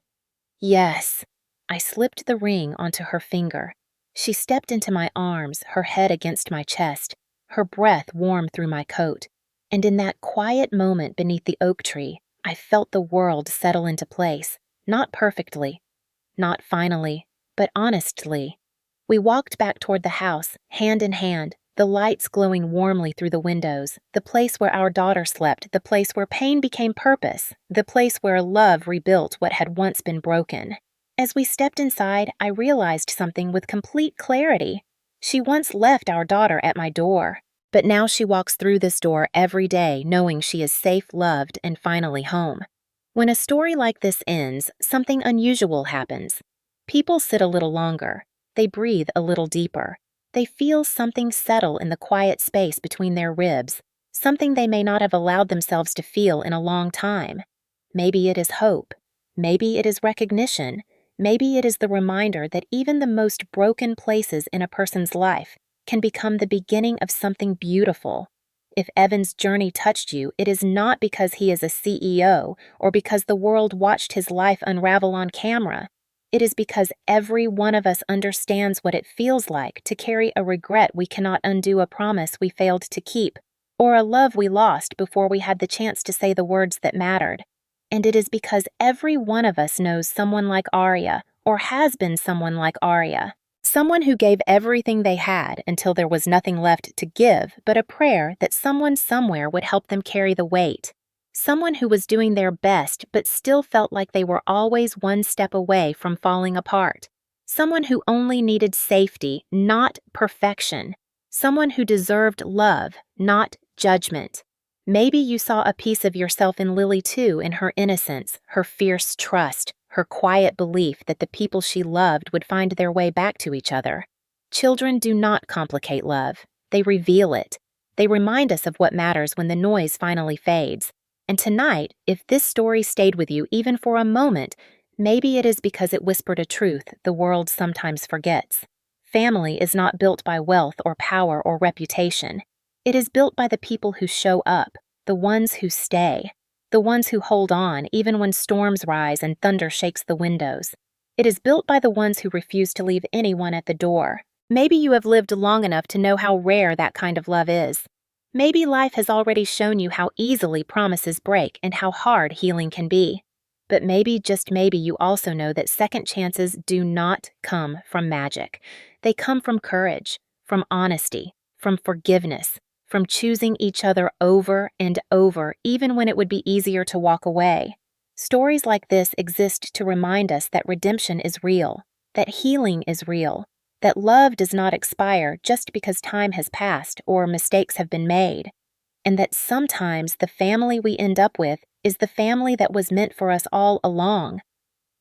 "Yes." I slipped the ring onto her finger. She stepped into my arms, her head against my chest, her breath warm through my coat. And in that quiet moment beneath the oak tree, I felt the world settle into place, not perfectly, not finally, but honestly. We walked back toward the house, hand in hand, the lights glowing warmly through the windows, the place where our daughter slept, the place where pain became purpose, the place where love rebuilt what had once been broken. As we stepped inside, I realized something with complete clarity. She once left our daughter at my door, but now she walks through this door every day knowing she is safe, loved, and finally home. When a story like this ends, something unusual happens. People sit a little longer. They breathe a little deeper. They feel something settle in the quiet space between their ribs, something they may not have allowed themselves to feel in a long time. Maybe it is hope. Maybe it is recognition. Maybe it is the reminder that even the most broken places in a person's life can become the beginning of something beautiful. If Evan's journey touched you, it is not because he is a CEO or because the world watched his life unravel on camera. It is because every one of us understands what it feels like to carry a regret we cannot undo, a promise we failed to keep, or a love we lost before we had the chance to say the words that mattered. And it is because every one of us knows someone like Arya, or has been someone like Arya. Someone who gave everything they had until there was nothing left to give but a prayer that someone somewhere would help them carry the weight. Someone who was doing their best but still felt like they were always one step away from falling apart. Someone who only needed safety, not perfection. Someone who deserved love, not judgment. Maybe you saw a piece of yourself in Lily too, in her innocence, her fierce trust, her quiet belief that the people she loved would find their way back to each other. Children do not complicate love. They reveal it. They remind us of what matters when the noise finally fades. And tonight, if this story stayed with you even for a moment, maybe it is because it whispered a truth the world sometimes forgets. Family is not built by wealth or power or reputation. It is built by the people who show up, the ones who stay, the ones who hold on even when storms rise and thunder shakes the windows. It is built by the ones who refuse to leave anyone at the door. Maybe you have lived long enough to know how rare that kind of love is. Maybe life has already shown you how easily promises break and how hard healing can be. But maybe, just maybe, you also know that second chances do not come from magic. They come from courage, from honesty, from forgiveness, from choosing each other over and over, even when it would be easier to walk away. Stories like this exist to remind us that redemption is real, that healing is real, that love does not expire just because time has passed or mistakes have been made, and that sometimes the family we end up with is the family that was meant for us all along.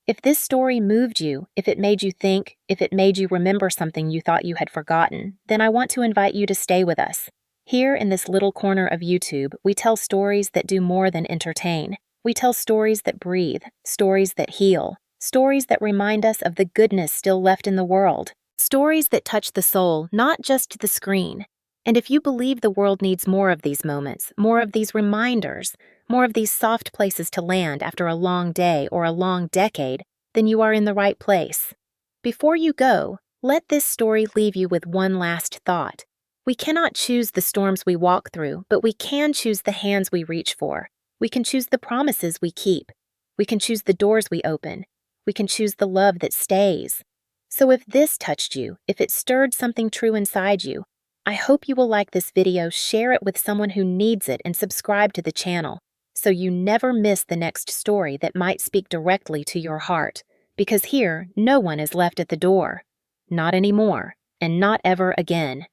If this story moved you, if it made you think, if it made you remember something you thought you had forgotten, then I want to invite you to stay with us. Here in this little corner of YouTube, we tell stories that do more than entertain. We tell stories that breathe, stories that heal, stories that remind us of the goodness still left in the world, stories that touch the soul, not just the screen. And if you believe the world needs more of these moments, more of these reminders, more of these soft places to land after a long day or a long decade, then you are in the right place. Before you go, let this story leave you with one last thought. We cannot choose the storms we walk through, but we can choose the hands we reach for. We can choose the promises we keep. We can choose the doors we open. We can choose the love that stays. So if this touched you, if it stirred something true inside you, I hope you will like this video, share it with someone who needs it, and subscribe to the channel so you never miss the next story that might speak directly to your heart. Because here, no one is left at the door. Not anymore, and not ever again.